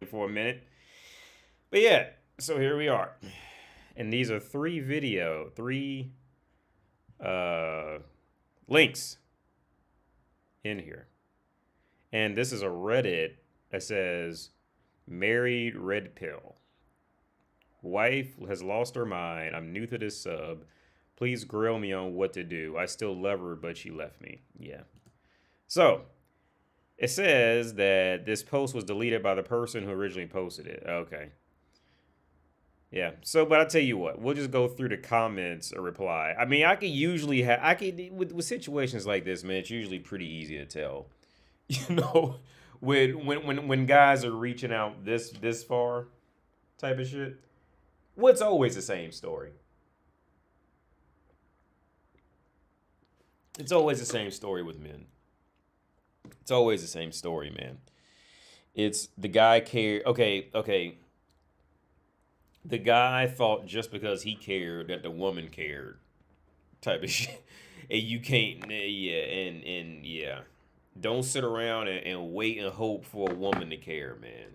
for a minute. But yeah, so here we are. And these are three links in here. And this is a Reddit that says married red pill. Wife has lost her mind. I'm new to this sub. Please grill me on what to do. I still love her, but she left me. Yeah. So it says that this post was deleted by the person who originally posted it. Okay. Yeah. So, but I'll tell you what, we'll just go through the comments or reply. I mean, I could usually have, with situations like this, man, it's usually pretty easy to tell. You know, when guys are reaching out this far type of shit, what's always the same story. It's always the same story with men. It's always the same story, man. It's the guy cared. Okay. The guy thought just because he cared that the woman cared, type of shit. And you can't, yeah, and yeah. Don't sit around and wait and hope for a woman to care, man.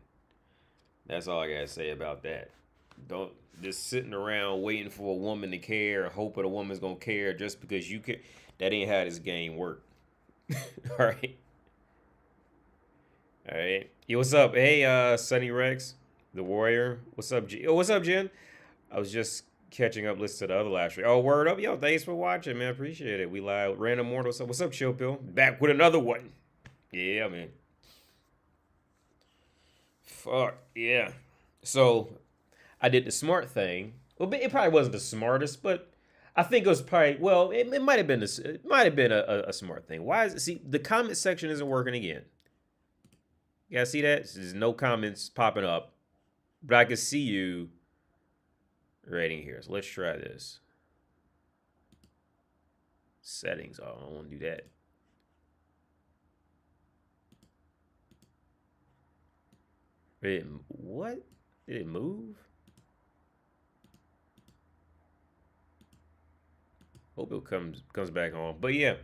That's all I gotta say about that. Don't just sitting around waiting for a woman to care, hoping a woman's gonna care just because you care. That ain't how this game work. All right. All right. Yo, what's up? Hey, Sunny Rex, the Warrior. What's up, G? Oh, what's up, Jen? I was just catching up, listening to the other live stream. Oh, word up, yo! Thanks for watching, man. Appreciate it. We live. Random Mortal. What's up? What's up, Chill Pill? Back with another one. Yeah, man. Fuck yeah. So I did the smart thing. Well, it probably wasn't the smartest, but I think it was probably, well, it might have been a smart thing. Why is it? See, the comment section isn't working again. You guys see that? There's no comments popping up, but I can see you right in here. So let's try this. Settings. Oh, I don't want to do that. What? Did it move? Hope it comes back on. But yeah.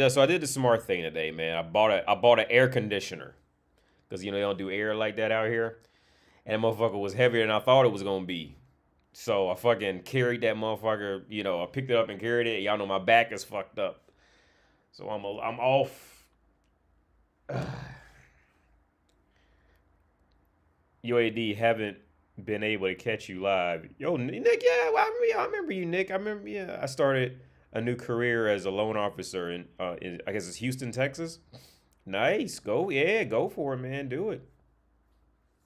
So I did the smart thing today, man. I bought an air conditioner because you know they don't do air like that out here, and that motherfucker was heavier than I thought it was gonna be. So I fucking carried that motherfucker. You know, I picked it up and carried it. Y'all know my back is fucked up, so I'm off. UAD haven't been able to catch you live. Yo, Nick, yeah, well, I remember you, Nick. I started a new career as a loan officer in I guess it's Houston, Texas. Nice, go for it, man. Do it.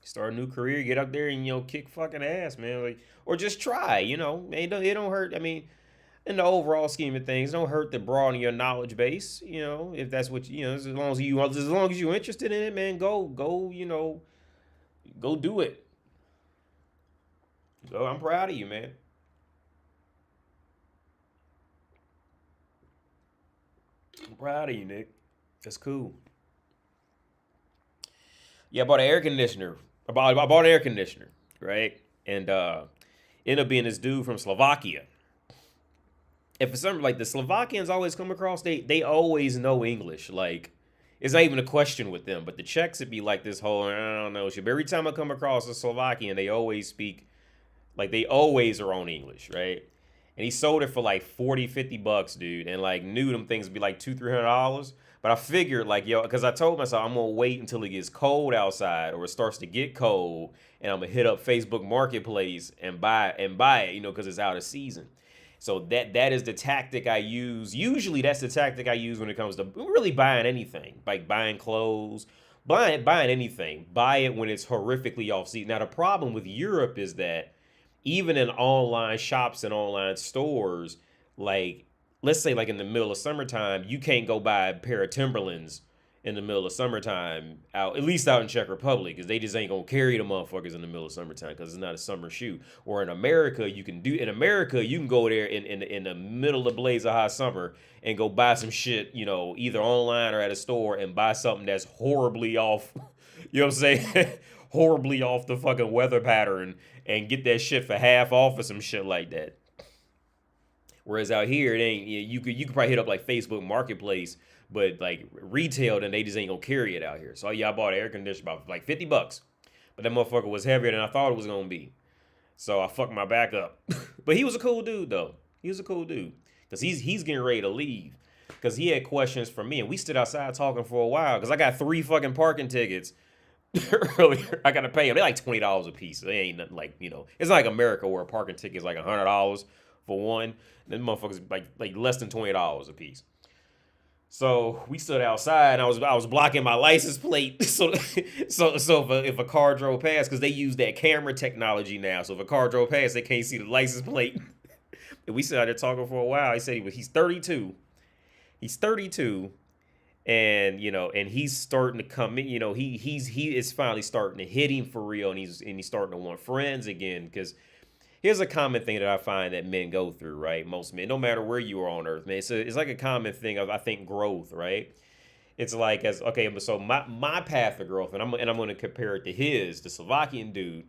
Start a new career, get up there and kick fucking ass, man. Like, or just try, it don't hurt. I mean, in the overall scheme of things, it don't hurt to broaden your knowledge base. If that's what as long as you're interested in it, man, go do it. So I'm proud of you, man. I'm proud of you, Nick. That's cool. Yeah, I bought an air conditioner. I bought an air conditioner, right? And ended up being this dude from Slovakia. And for some, like the Slovakians always come across, they always know English. Like, it's not even a question with them. But the Czechs would be like this whole, I don't know shit. But every time I come across a Slovakian, they always speak, like they always are on English, right? And he sold it for like 40, 50 bucks, dude. And like knew them things would be like $200-$300. But I figured like, because I told myself I'm going to wait until it gets cold outside or it starts to get cold. And I'm going to hit up Facebook Marketplace and buy it, because it's out of season. So that is the tactic I use. Usually that's the tactic I use when it comes to really buying anything. Like buying clothes, buying anything. Buy it when it's horrifically off season. Now the problem with Europe is that even in online shops and online stores, like let's say like in the middle of summertime, you can't go buy a pair of Timberlands in the middle of summertime, at least out in Czech Republic, because they just ain't gonna carry the motherfuckers in the middle of summertime because it's not a summer shoe. Or in America, you can go there in the middle of blaze of hot summer and go buy some shit, either online or at a store and buy something that's horribly off, you know what I'm saying? Horribly off the fucking weather pattern and get that shit for half off or some shit like that. Whereas out here, it ain't. You could probably hit up like Facebook Marketplace, But like retail, then they just ain't gonna carry it out here. So yeah, I bought an air conditioner about like $50, but that motherfucker was heavier than I thought it was gonna be. So I fucked my back up. But he was a cool dude though. He was a cool dude because he's getting ready to leave because he had questions for me, and we stood outside talking for a while because I got 3 fucking parking tickets earlier. I gotta pay them. They're like $20 a piece. They ain't nothing like, you know, it's not like America where a parking ticket is like $100 for one. Then motherfuckers like less than $20 a piece. So we stood outside, and I was blocking my license plate, so if a car drove past, because they use that camera technology now, so if a car drove past, they can't see the license plate. And we sat out there talking for a while. He said he's 32. He's 32, and you know, and he's starting to come in. You know, he is finally starting to hit him for real, and he's starting to want friends again, because. Here's a common thing that I find that men go through, right? Most men, no matter where you are on earth, man, it's like a common thing of, I think, growth, right? It's like, so my path of growth, and I'm going to compare it to his, the Slovakian dude,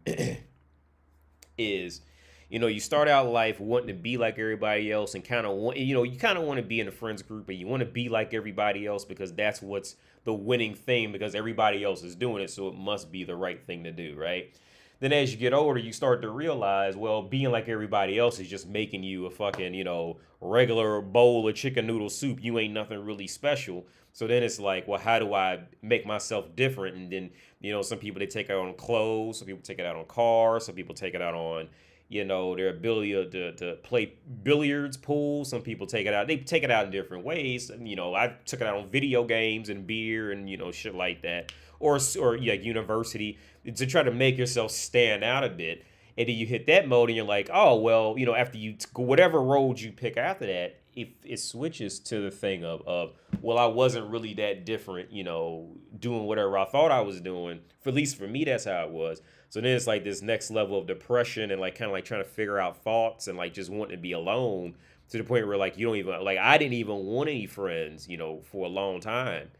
is, you know, you start out life wanting to be like everybody else and kind of want, you know, you kind of want to be in a friends group, and you want to be like everybody else because that's what's the winning thing, because everybody else is doing it, so it must be the right thing to do, right? Then as you get older, you start to realize, well, being like everybody else is just making you a fucking, you know, regular bowl of chicken noodle soup. You ain't nothing really special. So then it's like, well, how do I make myself different? And then, you know, some people, they take it out on clothes. Some people take it out on cars. Some people take it out on, you know, their ability to play billiards, pool. Some people take it out. They take it out in different ways. And, you know, I took it out on video games and beer and, you know, shit like that. Or yeah, university, to try to make yourself stand out a bit. And then you hit that mode and you're like, oh, well, you know, after you, whatever road you pick after that, if it switches to the thing of, well, I wasn't really that different, you know, doing whatever I thought I was doing. For at least for me, that's how it was. So then it's like this next level of depression and like kind of like trying to figure out thoughts and like just wanting to be alone, to the point where like you don't even, like, I didn't even want any friends, you know, for a long time.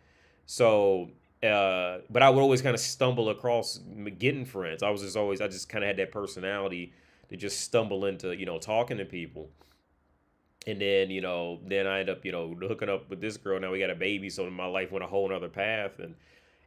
So but I would always kind of stumble across getting friends. I just kind of had that personality to just stumble into, you know, talking to people. And then, you know, then I end up, you know, hooking up with this girl. Now we got a baby. So my life went a whole nother path.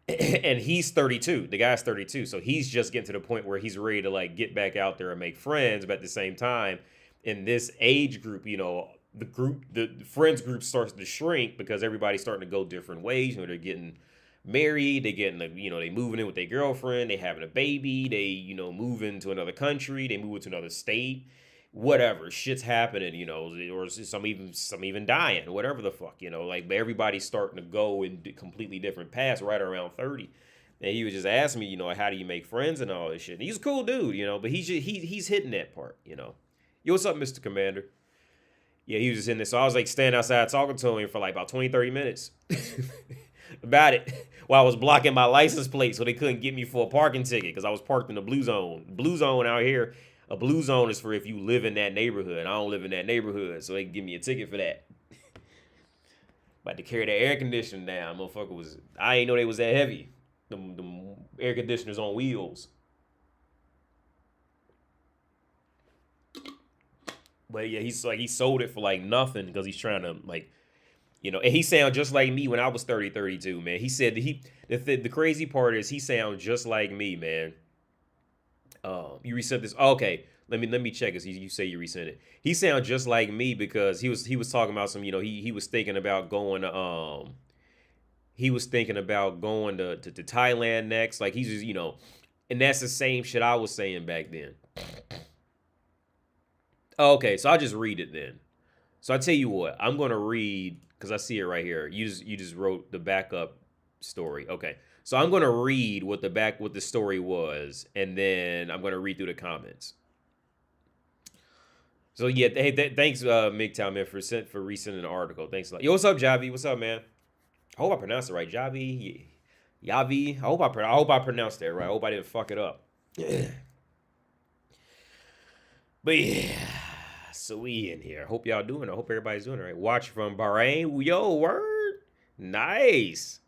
And he's 32. The guy's 32. So he's just getting to the point where he's ready to like get back out there and make friends. But at the same time, in this age group, you know, the friends group starts to shrink because everybody's starting to go different ways. You know, they're getting married, they getting, you know, they moving in with their girlfriend, they having a baby, they, you know, moving to another country, they moving to another state, whatever, shit's happening, you know, or some even dying, whatever the fuck, you know, like everybody's starting to go in completely different paths right around 30. And he was just asking me, you know, how do you make friends and all this shit. And he's a cool dude, you know, but he's hitting that part, you know. Yo, what's up, Mr. Commander? Yeah, he was just in there. So I was like standing outside talking to him for like about 20, 30 minutes. About it, while I was blocking my license plate so they couldn't get me for a parking ticket because I was parked in the blue zone. Blue zone out here, a blue zone is for if you live in that neighborhood. I don't live in that neighborhood, so they can give me a ticket for that. About to carry that air conditioner down, motherfucker I ain't know they was that heavy. Them air conditioners on wheels. But yeah, he's like, he sold it for like nothing because he's trying to like, you know, and he sound just like me when I was 30, 32, man. He said the crazy part is he sound just like me, man. You resent this. Oh, okay, let me check this. You say you resent it. He sound just like me because he was talking about some, you know, he was thinking about going to to Thailand next. Like he's just, you know, and that's the same shit I was saying back then. Okay, so I'll just read it then. So I tell you what, I'm gonna read because I see it right here. You just wrote the backup story. Okay, so I'm gonna read what the story was, and then I'm gonna read through the comments. So yeah, hey, thanks, MGTOW, man, for resending the article. Thanks a lot. Yo, what's up, Javi? What's up, man? I hope I pronounced it right, Javi. Yavi. I hope I pronounced that right. I hope I didn't fuck it up. But yeah. So we in here. Hope y'all doing. I hope everybody's doing it right. Watch from Bahrain. Yo, word. Nice.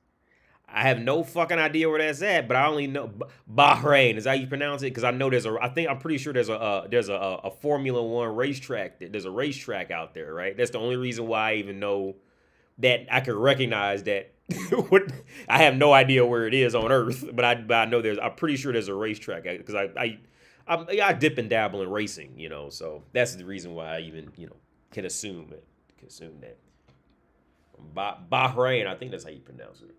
I have no fucking idea where that's at, but I only know Bahrain is how you pronounce it because I know I'm pretty sure there's a Formula One racetrack. There's a racetrack out there, right? That's the only reason why I even know that I can recognize that I have no idea where it is on Earth, but I know I'm pretty sure there's a racetrack because I dip and dabble in racing, you know, so that's the reason why I even, you know, can assume it. Can assume that. Bahrain, I think that's how you pronounce it.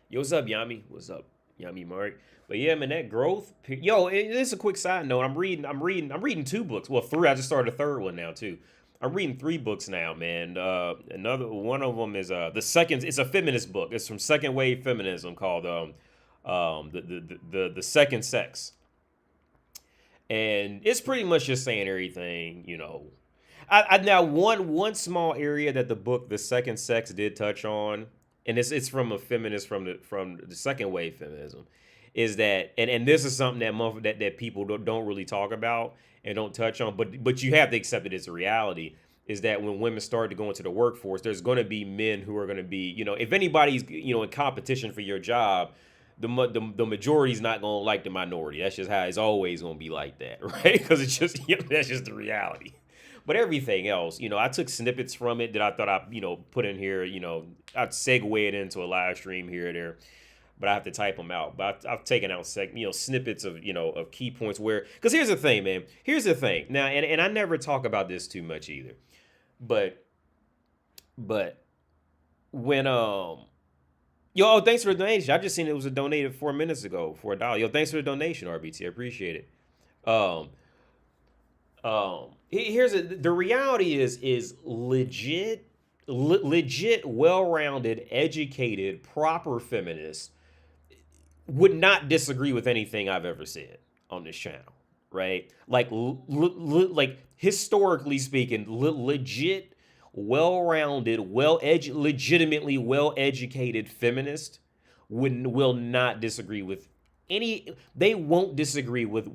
Yo, what's up, Yami? What's up, Yami Mark? But yeah, man, that growth. Yo, this is a quick side note. I'm reading 2 books. Well, 3. I just started a 3rd one now too. I'm reading 3 books now, man. Another one of them is the second. It's a feminist book. It's from second wave feminism called the second sex, and it's pretty much just saying everything, you know. I now one small area that the book The Second Sex did touch on, and it's from a feminist from the second wave feminism, is that and this is something that people don't really talk about and don't touch on, but you have to accept it as a reality, is that when women start to go into the workforce, there's going to be men who are going to be, you know, if anybody's, you know, in competition for your job, the majority's not going to like the minority. That's just how it's always going to be like that, right? Because it's just, you know, that's just the reality. But everything else, you know, I took snippets from it that I thought I, you know, put in here, you know, I'd segue it into a live stream here or there, but I have to type them out. But I've taken out, snippets of, you know, of key points where, because here's the thing, man. Here's the thing. Now, and I never talk about this too much either, but when, yo, thanks for the donation. I just seen it was donated 4 minutes ago for $1. Yo, thanks for the donation, RBT. I appreciate it. Here's the reality is legit, well-rounded, educated, proper feminists would not disagree with anything I've ever said on this channel, right? Like, like historically speaking, legit, well-rounded, legitimately well-educated feminist will not disagree with they won't disagree with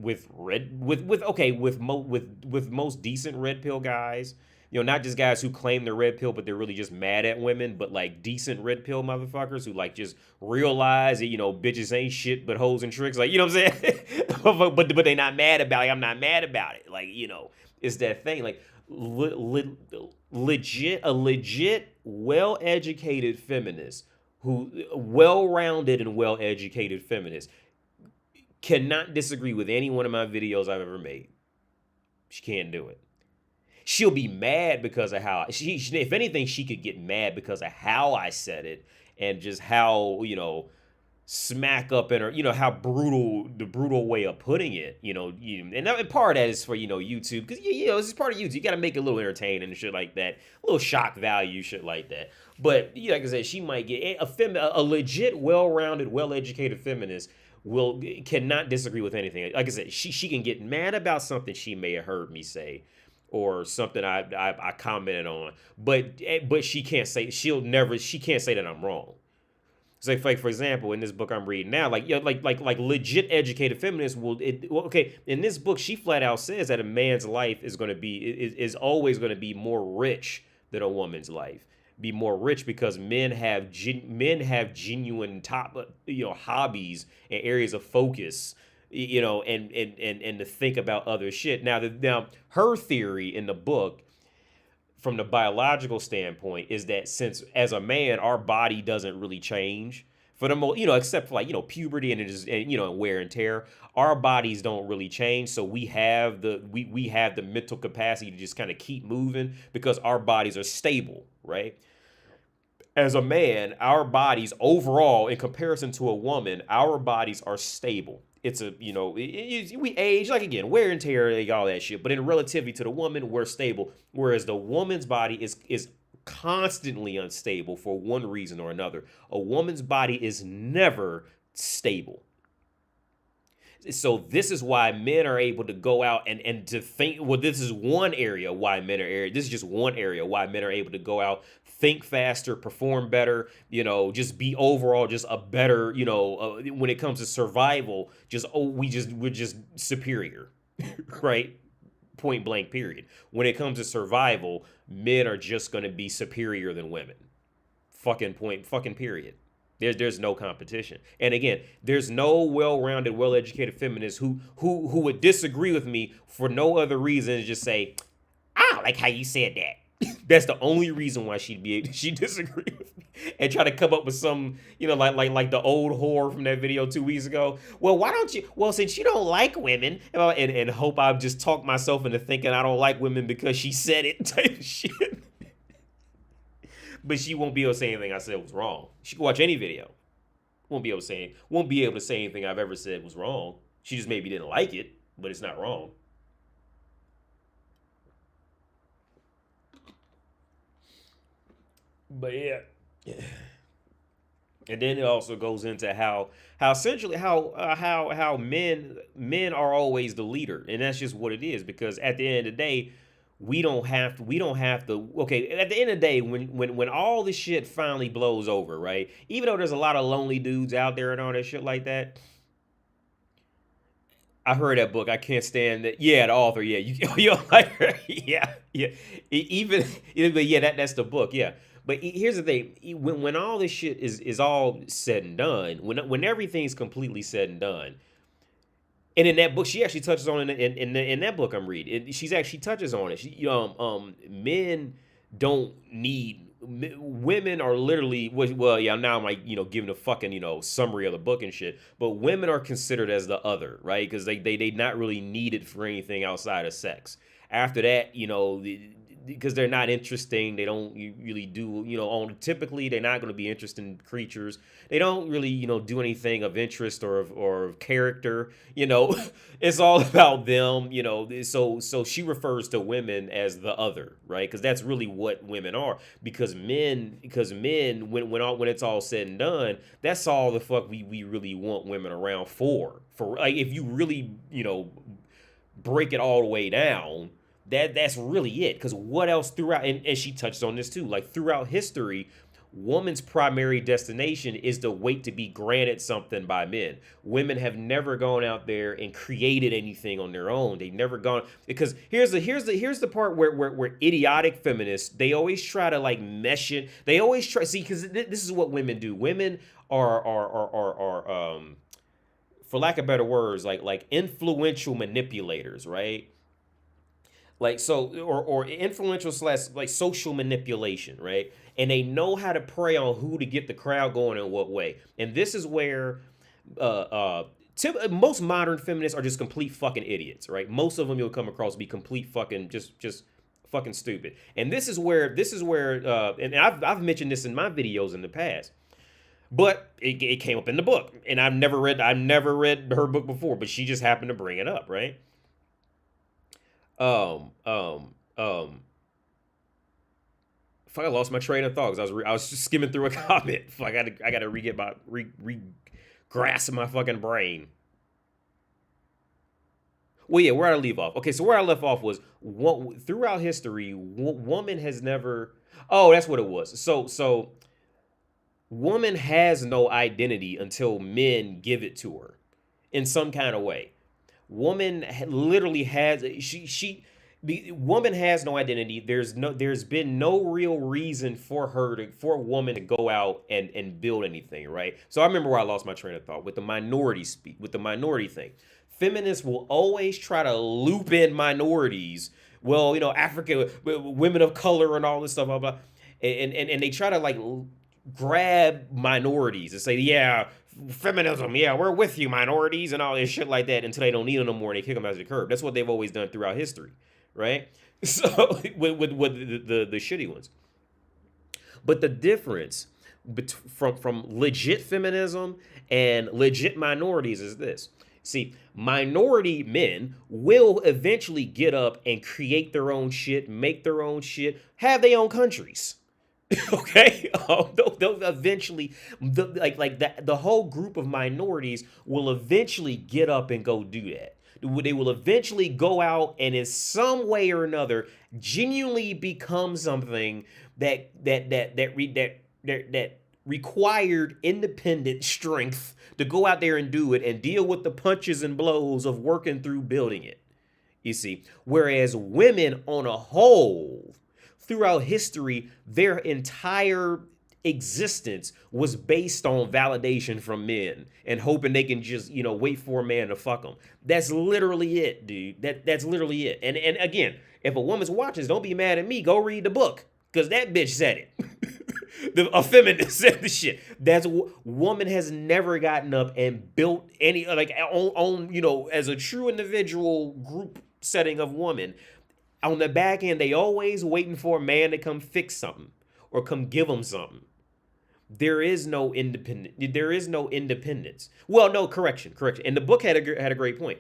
most decent red pill guys, you know, not just guys who claim they're red pill but they're really just mad at women, but like decent red pill motherfuckers who like just realize that, you know, bitches ain't shit but hoes and tricks, like, you know what I'm saying? but they not mad about it. I'm not mad about it, like, you know, it's that thing, like legit well-educated feminist who well-rounded and well-educated feminist cannot disagree with any one of my videos I've ever made. She can't do it. She'll be mad because of how if anything, she could get mad because of how I said it and just how, you know, smack up in her, you know, how the brutal way of putting it, you know, and part of that is for, you know, YouTube, because, you know, this is part of YouTube. You got to make it a little entertaining and shit like that, a little shock value, shit like that. But, yeah, like I said, she might get a legit, well-rounded, well-educated feminist cannot disagree with anything. Like I said, she can get mad about something she may have heard me say or something I commented on, but she can't say that I'm wrong. So, like, for example, in this book I'm reading now, like, you know, like legit educated feminists okay, in this book she flat out says that a man's life is always going to be more rich than a woman's life. Be more rich because men have genuine top, you know, hobbies and areas of focus, you know, and to think about other shit. Now her theory in the book, from the biological standpoint, is that since as a man our body doesn't really change for the most, you know, except for, like, you know, puberty and you know, wear and tear, our bodies don't really change, so we have the mental capacity to just kind of keep moving because our bodies are stable, right? As a man, our bodies overall, in comparison to a woman, our bodies are stable. It's a, you know, we age, like, again, wear and tear, like, all that shit. But in relativity to the woman, we're stable. Whereas the woman's body is constantly unstable for one reason or another. A woman's body is never stable. So this is why men are able to go out and to think, well, this is one area why men are, this is just one area why men are able to go out, think faster, perform better, you know, just be overall just a better, you know, when it comes to survival, we're just superior, right? Point blank period. When it comes to survival, men are just going to be superior than women. Fucking period. There's no competition. And again, there's no well-rounded, well-educated feminist who would disagree with me for no other reason than just say, I don't like how you said that. That's the only reason why she'd disagree with me and try to come up with some, like the old whore from that video 2 weeks ago. Well, why don't you? Well, since you don't like women, and hope I've just talked myself into thinking I don't like women because she said it type of shit. But she won't be able to say anything I said was wrong. She can watch any video. Won't be able to say anything I've ever said was wrong. She just maybe didn't like it, but it's not wrong. But yeah. And then it also goes into how essentially how men are always the leader, and that's just what it is. Because at the end of the day, we don't have to. Okay, at the end of the day, when all this shit finally blows over, right? Even though there's a lot of lonely dudes out there and all that shit like that. I heard that book. I can't stand that. Yeah, the author. Yeah, you like her. Yeah. But yeah, that's the book. Yeah. But here's the thing: when all this shit is all said and done, when everything's completely said and done, and in that book, she actually touches on it in that book I'm reading. She actually touches on it. Men don't need. Women are literally, well, yeah, now I'm like, giving a fucking, summary of the book and shit, but women are considered as the other, right? Because they not really needed for anything outside of sex. After that, because they're not interesting, they don't really do, typically they're not going to be interesting creatures. They don't really, do anything of interest or of character, it's all about them, so she refers to women as the other, right? Because that's really what women are. Because men, when it's all said and done, that's all the fuck we really want women around for like, if you really, break it all the way down, that's really it. Because what else throughout, and she touched on this too, like throughout history, woman's primary destination is to wait to be granted something by men. Women have never gone out there and created anything on their own. They've never gone, because here's the part where idiotic feminists, they always try to like mesh it. They always try, see, because this is what women do. Women are for lack of better words, like influential manipulators, right? Like, so, or influential / like social manipulation, right? And they know how to prey on who to get the crowd going in what way. And this is where most modern feminists are just complete fucking idiots, right? Most of them you'll come across be complete fucking just fucking stupid. And this is where and I've mentioned this in my videos in the past, but it came up in the book, and I've never read her book before, but she just happened to bring it up, right? Fuck, I lost my train of thought because I was just skimming through a comment. Fuck, I gotta grasp my fucking brain. Well, yeah, where did I leave off? Okay, so where I left off was throughout history, woman has never. Oh, that's what it was. So woman has no identity until men give it to her in some kind of way. Woman literally has woman has no identity. There's been no real reason for a woman to go out and build anything, right? So I remember where I lost my train of thought with the minority thing. Feminists will always try to loop in minorities. Well, African women of color and all this stuff, blah blah, and they try to like grab minorities and say, yeah, feminism, yeah, we're with you, minorities, and all this shit like that, until they don't need them no more and they kick them out of the curb. That's what they've always done throughout history, right? So with the shitty ones. But the difference from legit feminism and legit minorities is this. See, minority men will eventually get up and create their own shit, make their own shit, have their own countries. Okay, they'll eventually, the whole group of minorities will eventually get up and go do that. They will eventually go out and in some way or another genuinely become something that required independent strength to go out there and do it and deal with the punches and blows of working through building it. You see, whereas women on a whole, throughout history, their entire existence was based on validation from men and hoping they can just, wait for a man to fuck them. That's literally it, dude. That's literally it. And again, if a woman's watching this, don't be mad at me. Go read the book, because that bitch said it. A feminist said the shit. That's woman has never gotten up and built any on as a true individual group setting of woman. On the back end, they always waiting for a man to come fix something or come give them something. There is no independence. Well, no, correction. And the book had a great point.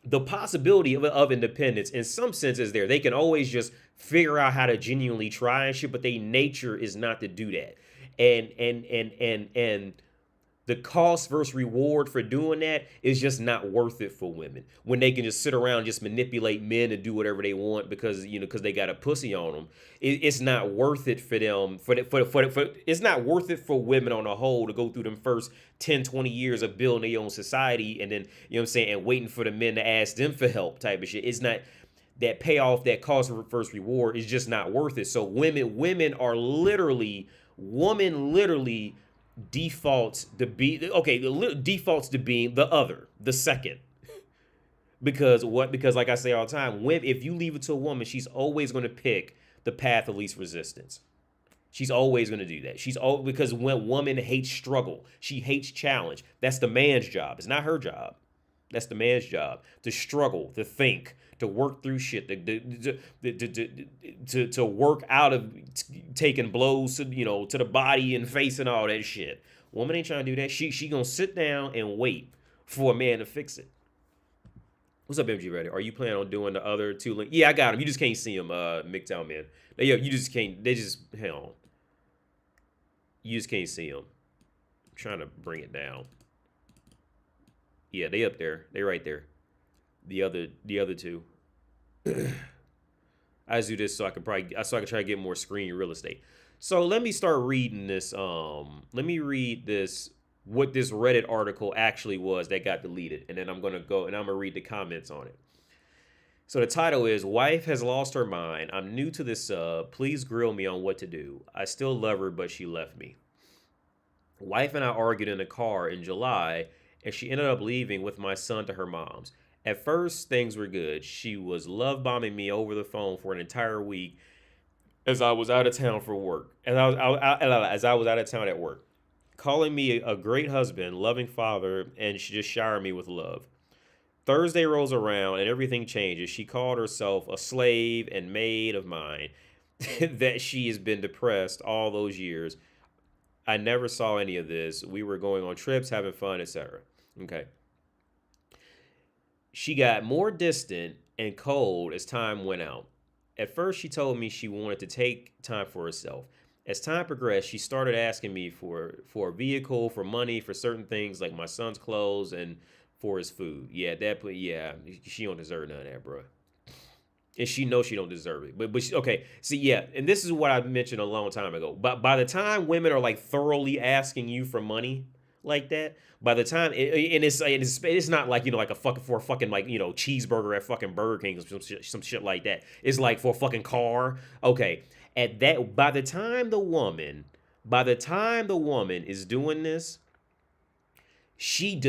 The possibility of independence in some sense is there. They can always just figure out how to genuinely try and shit, but their nature is not to do that. And the cost versus reward for doing that is just not worth it for women when they can just sit around and just manipulate men and do whatever they want because they got a pussy on them. It's not worth it for them. It's not worth it for women on a whole to go through them first 10, 20 years of building their own society and then, and waiting for the men to ask them for help type of shit. It's not that payoff, that cost versus reward is just not worth it. So women are literally defaults to being the other, the second. Because like I say all the time, if you leave it to a woman, she's always going to pick the path of least resistance. She's always going to do that. Because when woman hates struggle, she hates challenge. That's the man's job. It's not her job. That's the man's job, to struggle, to think, to work through shit, to work out of taking blows to the body and face and all that shit. Woman ain't trying to do that. She gonna sit down and wait for a man to fix it. What's up, MG Ready? Are you planning on doing the other two links? Yeah, I got them. You just can't see them, MGTOW man. You just can't. Hang on. You just can't see them. I'm trying to bring it down. Yeah, they up there. They right there. The other two. I just do this so I can try to get more screen real estate. So let me start reading this. Let me read this, what this Reddit article actually was that got deleted, and then I'm gonna go and I'm gonna read the comments on it. So the title is "Wife Has Lost Her Mind. I'm new to this sub. Please grill me on what to do. I still love her, but she left me. Wife and I argued in a car in July, and she ended up leaving with my son to her mom's. At first, things were good. She was love bombing me over the phone for an entire week as I was out of town for work. As I was out of town at work, calling me a great husband, loving father, and she just showered me with love. Thursday rolls around and everything changes. She called herself a slave and maid of mine, that she has been depressed all those years. I never saw any of this. We were going on trips, having fun, etc. Okay. She got more distant and cold as time went out. At first, she told me she wanted to take time for herself. As time progressed, she started asking me for a vehicle, for money, for certain things like my son's clothes and for his food. Yeah, she don't deserve none of that, bro. And she knows she don't deserve it. But okay, see, yeah, and this is what I mentioned a long time ago. But by the time women are like thoroughly asking you for money like that, by the time it's not like like for a fucking like cheeseburger at fucking Burger King or some shit like that. It's like for a fucking car. Okay, at that by the time the woman is doing this, she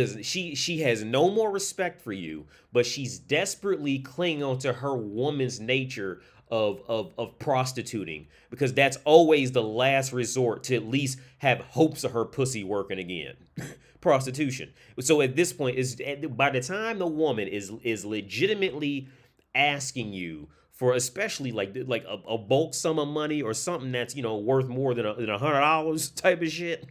has no more respect for you, but she's desperately clinging on to her woman's nature of prostituting, because that's always the last resort to at least have hopes of her pussy working again. Prostitution. So at this point, by the time the woman is legitimately asking you for, especially like a bulk sum of money or something that's worth more than $100 type of shit,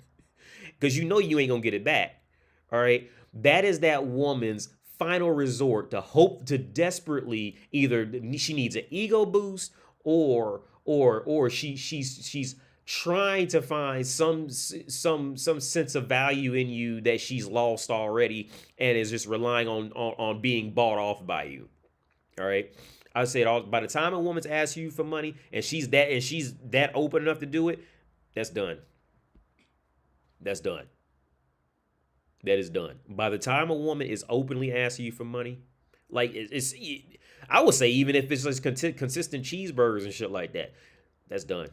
because you ain't gonna get it back. All right, that is that woman's final resort to hope, to desperately, either she needs an ego boost or she's trying to find some sense of value in you that she's lost already and is just relying on being bought off by you. All right, I say it all. By the time a woman's asking you for money and she's that open enough to do it, that's done. That's done. That is done. By the time a woman is openly asking you for money, like I would say, even if it's just consistent cheeseburgers and shit like that, that's done.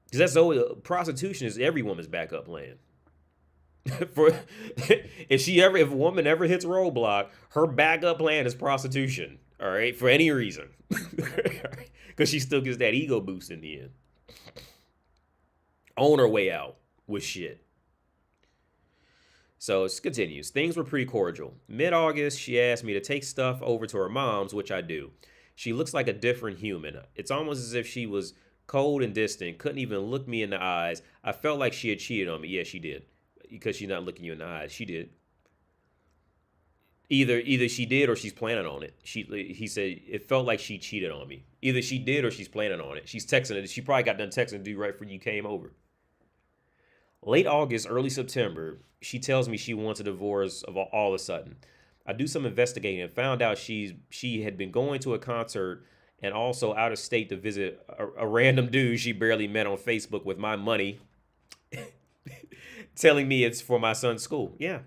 Because that's always prostitution is every woman's backup plan. For if a woman ever hits roadblock, her backup plan is prostitution. All right, for any reason, because she still gets that ego boost in the end. On her way out with shit. So it continues. Things were pretty cordial. Mid-August, she asked me to take stuff over to her mom's, which I do. She looks like a different human. It's almost as if she was cold and distant, couldn't even look me in the eyes. I felt like she had cheated on me. Yeah, she did. Because she's not looking you in the eyes. She did. Either she did or she's planning on it. He said it felt like she cheated on me. Either she did or she's planning on it. She's texting it. She probably got done texting to you right before you came over. Late August, early September, she tells me she wants a divorce of all of a sudden. I do some investigating and found out she had been going to a concert and also out of state to visit a random dude she barely met on Facebook with my money, telling me it's for my son's school. Yeah.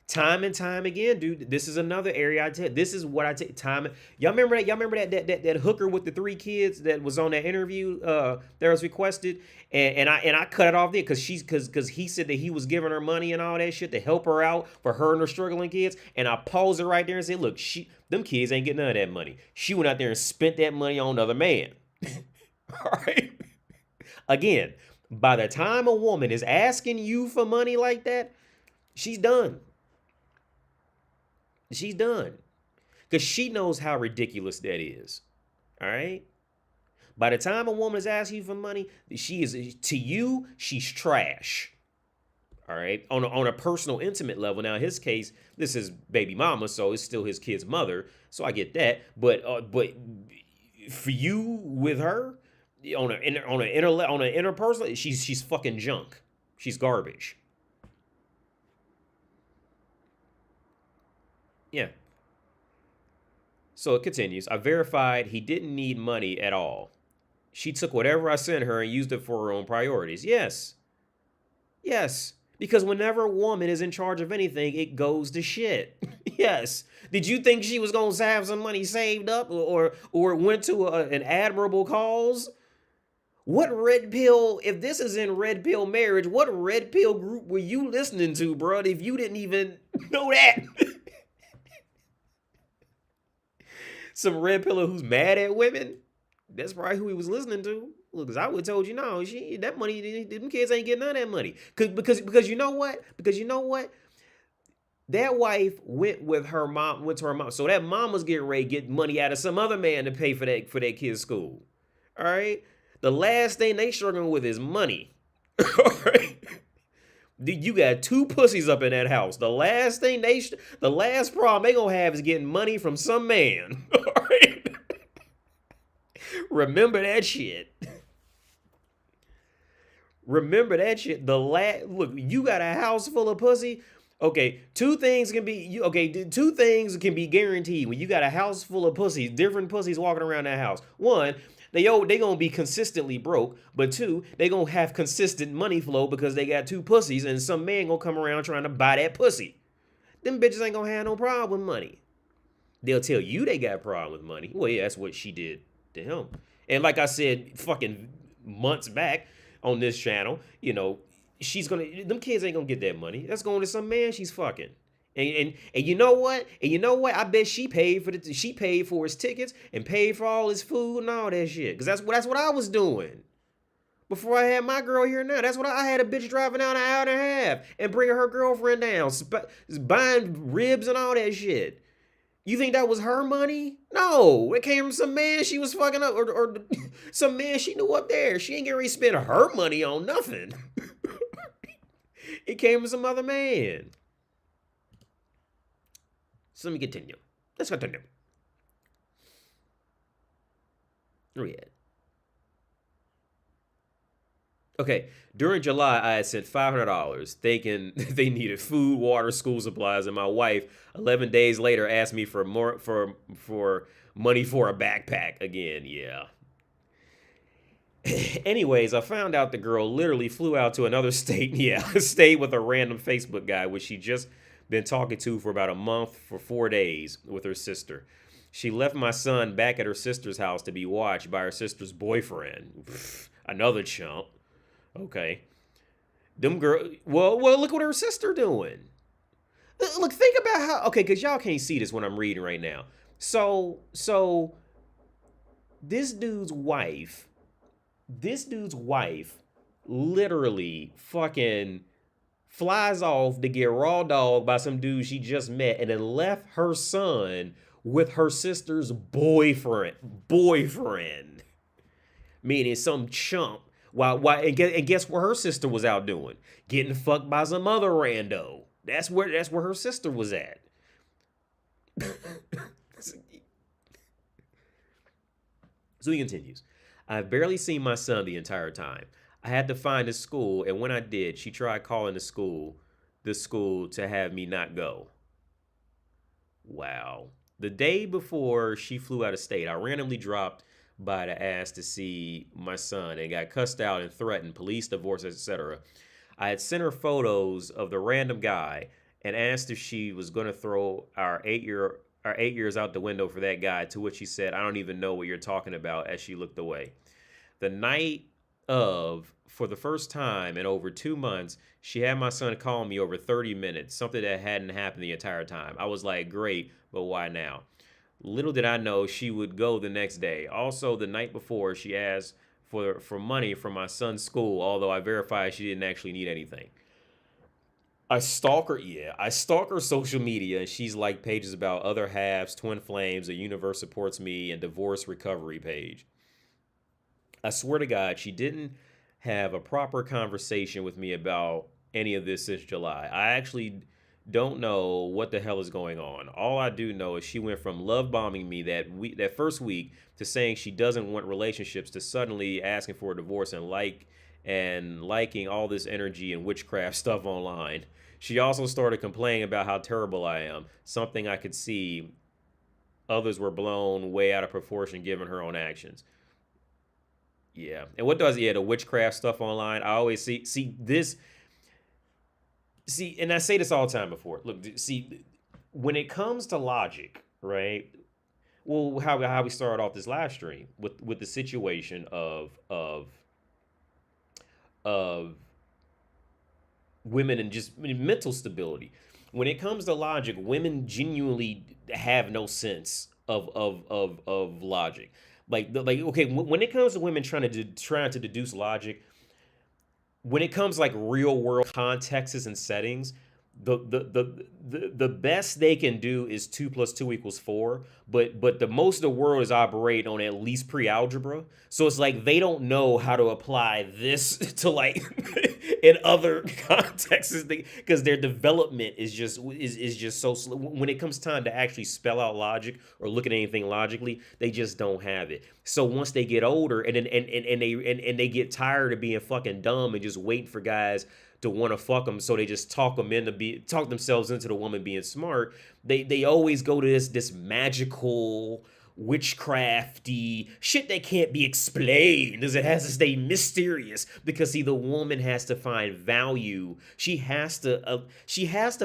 Time and time again, dude. This is another area I tell. This is what I take time. Y'all remember that? Y'all remember that hooker with the 3 kids that was on that interview that was requested, and I cut it off there because he said that he was giving her money and all that shit to help her out for her and her struggling kids, and I paused it right there and said, look, them kids ain't getting none of that money. She went out there and spent that money on another man. All right. Again, by the time a woman is asking you for money like that, she's done. She's done. Because she knows how ridiculous that is. All right? By the time a woman is asking you for money, to you, she's trash. All right? On a personal, intimate level. Now, in his case, this is baby mama, so it's still his kid's mother. So I get that. But for you with her, on an interpersonal, she's fucking junk. She's garbage. Yeah. So it continues. I verified he didn't need money at all. She took whatever I sent her and used it for her own priorities. Yes. Yes. Because whenever a woman is in charge of anything, it goes to shit. Yes. Did you think she was going to have some money saved up or went to an admirable cause? What red pill, if this is in red pill marriage, what red pill group were you listening to, bro, if you didn't even know that? Some red pillar who's mad at women? That's probably who he was listening to. Look, because I would have told you, no, that money, them kids ain't getting none of that money. Because you know what? Because you know what? That wife went to her mom. So that mom was getting ready to get money out of some other man to pay for that kid's school. All right? The last thing they struggling with is money. All right? You got 2 pussies up in that house. The last problem they gonna have is getting money from some man. All right? Remember that shit. Remember that shit. Look, you got a house full of pussy. Okay, 2 things can be 2 things can be guaranteed when you got a house full of pussies, different pussies walking around that house. 1, they gonna be consistently broke, but 2, they gonna have consistent money flow because they got 2 pussies and some man gonna come around trying to buy that pussy. Them bitches ain't gonna have no problem with money. They'll tell you they got a problem with money. Well, yeah, that's what she did to him. And like I said, fucking months back on this channel, them kids ain't gonna get that money. That's going to some man she's fucking. And you know what? I bet she paid for his tickets and paid for all his food and all that shit. Cause that's what I was doing before I had my girl here now. That's what I had a bitch driving down an hour and a half and bringing her girlfriend down, buying ribs and all that shit. You think that was her money? No, it came from some man she was fucking up or some man she knew up there. She ain't getting ready to spend her money on nothing. It came from some other man. So let me continue. Let's continue. Where we at? Okay, during July, I had sent $500 thinking they needed food, water, school supplies, and my wife, 11 days later, asked me for money for a backpack again. Yeah. Anyways, I found out the girl literally flew out to another state. Yeah, stayed with a random Facebook guy, which she just been talking to for about a month for 4 days with her sister. She left my son back at her sister's house to be watched by her sister's boyfriend. Another chump. Okay. Them girl. Well, look what her sister doing. Look, think about how. Okay, because y'all can't see this when I'm reading right now. So this dude's wife literally fucking flies off to get raw dog by some dude she just met and then left her son with her sister's boyfriend. Meaning some chump. And guess what her sister was out doing? Getting fucked by some other rando. That's where her sister was at. So he continues. I've barely seen my son the entire time. I had to find a school, and when I did, she tried calling the school to have me not go. Wow. The day before she flew out of state, I randomly dropped by to ask to see my son and got cussed out and threatened, police, divorce, etc. I had sent her photos of the random guy and asked if she was going to throw our 8 years out the window for that guy, to which she said, I don't even know what you're talking about, as she looked away. The night of, for the first time in over 2 months, she had my son call me over 30 minutes, something that hadn't happened the entire time. I was like, great, but why now? Little did I know she would go the next day. Also, the night before, she asked for money from my son's school, although I verified she didn't actually need anything. I stalk her social media, and she's like pages about other halves, twin flames, a universe supports me, and divorce recovery page. I swear to God, she didn't have a proper conversation with me about any of this since July. I actually don't know what the hell is going on. All I do know is she went from love bombing me that first week to saying she doesn't want relationships to suddenly asking for a divorce and liking all this energy and witchcraft stuff online. She also started complaining about how terrible I am, something I could see others were blown way out of proportion given her own actions. Yeah. And what does, the witchcraft stuff online? I always see this. See, and I say this all the time before. Look, see, when it comes to logic, right? Well, how we started off this live stream with the situation of women and just mental stability. When it comes to logic, women genuinely have no sense of logic. Like okay, when it comes to women trying to deduce logic, when it comes like real world contexts and settings, the best they can do is 2 + 2 = 4. But the most of the world is operating on at least pre-algebra. So it's like they don't know how to apply this to like in other contexts because their development is just so slow. When it comes time to actually spell out logic or look at anything logically, they just don't have it. So once they get older and they get tired of being fucking dumb and just waiting for guys to want to fuck them, so they just talk themselves into the woman being smart. They always go to this magical witchcrafty shit that can't be explained, as it has to stay mysterious, because see, the woman has to find value. She has to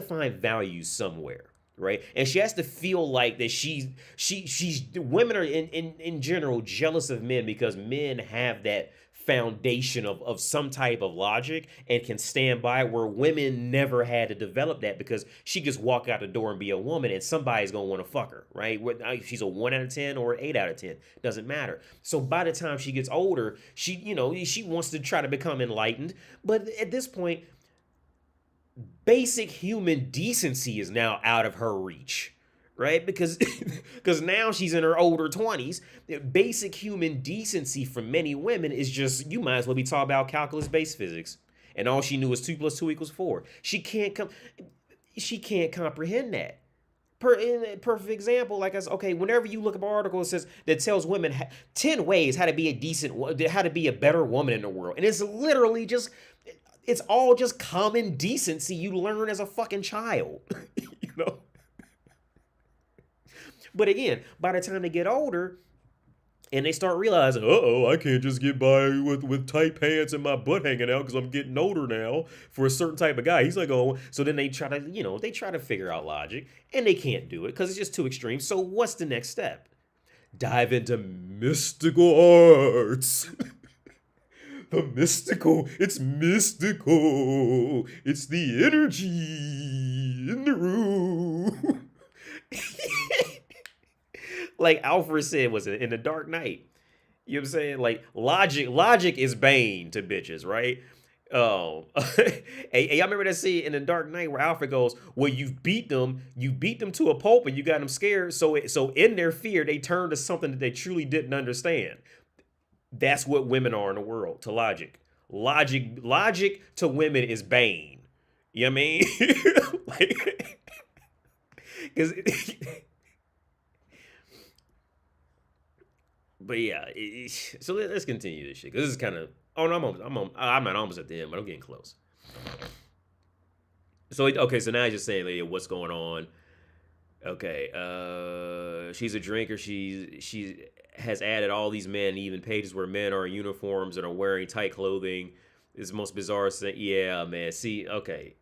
find value somewhere, right? And she has to feel like that she's women are in general jealous of men because men have that foundation of some type of logic and can stand by it, where women never had to develop that because she just walk out the door and be a woman and somebody's gonna want to fuck her, right? She's a 1 out of 10 or an 8 out of 10, doesn't matter. So by the time she gets older, she wants to try to become enlightened, but at this point, basic human decency is now out of her reach, right? Because now she's in her older 20s. Basic human decency for many women is just, you might as well be talking about calculus-based physics. And all she knew was 2 + 2 = 4. She can't comprehend that. Perfect example, like I said, okay, whenever you look up an article that tells women 10 ways how to be a better woman in the world. And it's literally just, it's all just common decency you learn as a fucking child, you know? But again, by the time they get older, And they start realizing, uh-oh, I can't just get by with tight pants and my butt hanging out because I'm getting older now for a certain type of guy. He's like, oh, so then they try to, they try to figure out logic, and they can't do it because it's just too extreme. So what's the next step? Dive into mystical arts. The mystical, it's mystical. It's the energy in the room. Like Alfred said, was it in the Dark Knight? You know what I'm saying? Like logic is bane to bitches, right? Oh, hey, y'all remember that scene in the Dark Knight where Alfred goes, "Well, you beat them to a pulp, and you got them scared. So in their fear, they turn to something that they truly didn't understand. That's what women are in the world to logic. Logic to women is bane. You know what I mean? Like, because but yeah, so let's continue this shit because this is kind of. Oh no, I'm not almost at the end, but I'm getting close. So okay, so now he's just saying, like, what's going on? Okay, she's a drinker. She has added all these men, even pages where men are in uniforms and are wearing tight clothing. It's the most bizarre thing. Yeah, man. See, okay.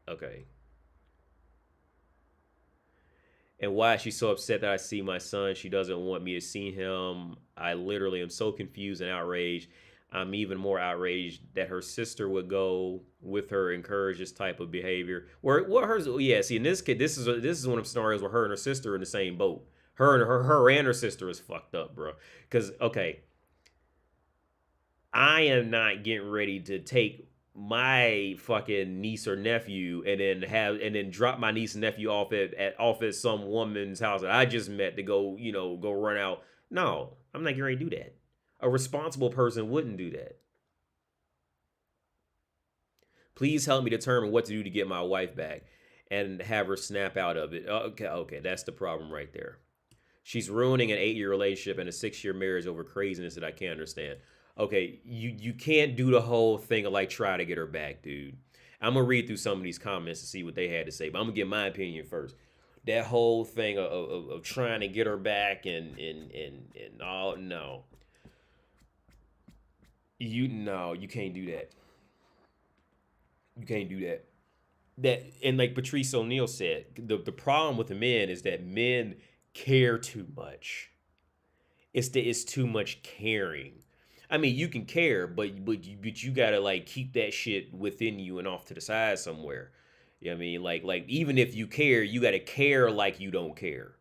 And why is she so upset that I see my son? She doesn't want me to see him. I literally am so confused and outraged. I'm even more outraged that her sister would go with her, encourage this type of behavior. Where what hers? Yeah, see, in this kid, this is one of the scenarios where her and her sister are in the same boat. Her sister is fucked up, bro. Because okay, I am not getting ready to take my fucking niece or nephew and then drop my niece and nephew off at some woman's house that I just met to go, go run out. No, I'm not getting ready to do that. A responsible person wouldn't do that. Please help me determine what to do to get my wife back and have her snap out of it. Okay, that's the problem right there. She's ruining an 8-year relationship and a 6-year marriage over craziness that I can't understand. Okay, you can't do the whole thing of like try to get her back, dude. I'm gonna read through some of these comments to see what they had to say, but I'm gonna get my opinion first. That whole thing of trying to get her back and all, no. You can't do that. You can't do that. That, and like Patrice O'Neill said, the problem with the men is that men care too much. It's too much caring. I mean, you can care, but you gotta like keep that shit within you and off to the side somewhere. You know what I mean? Like even if you care, you gotta care like you don't care.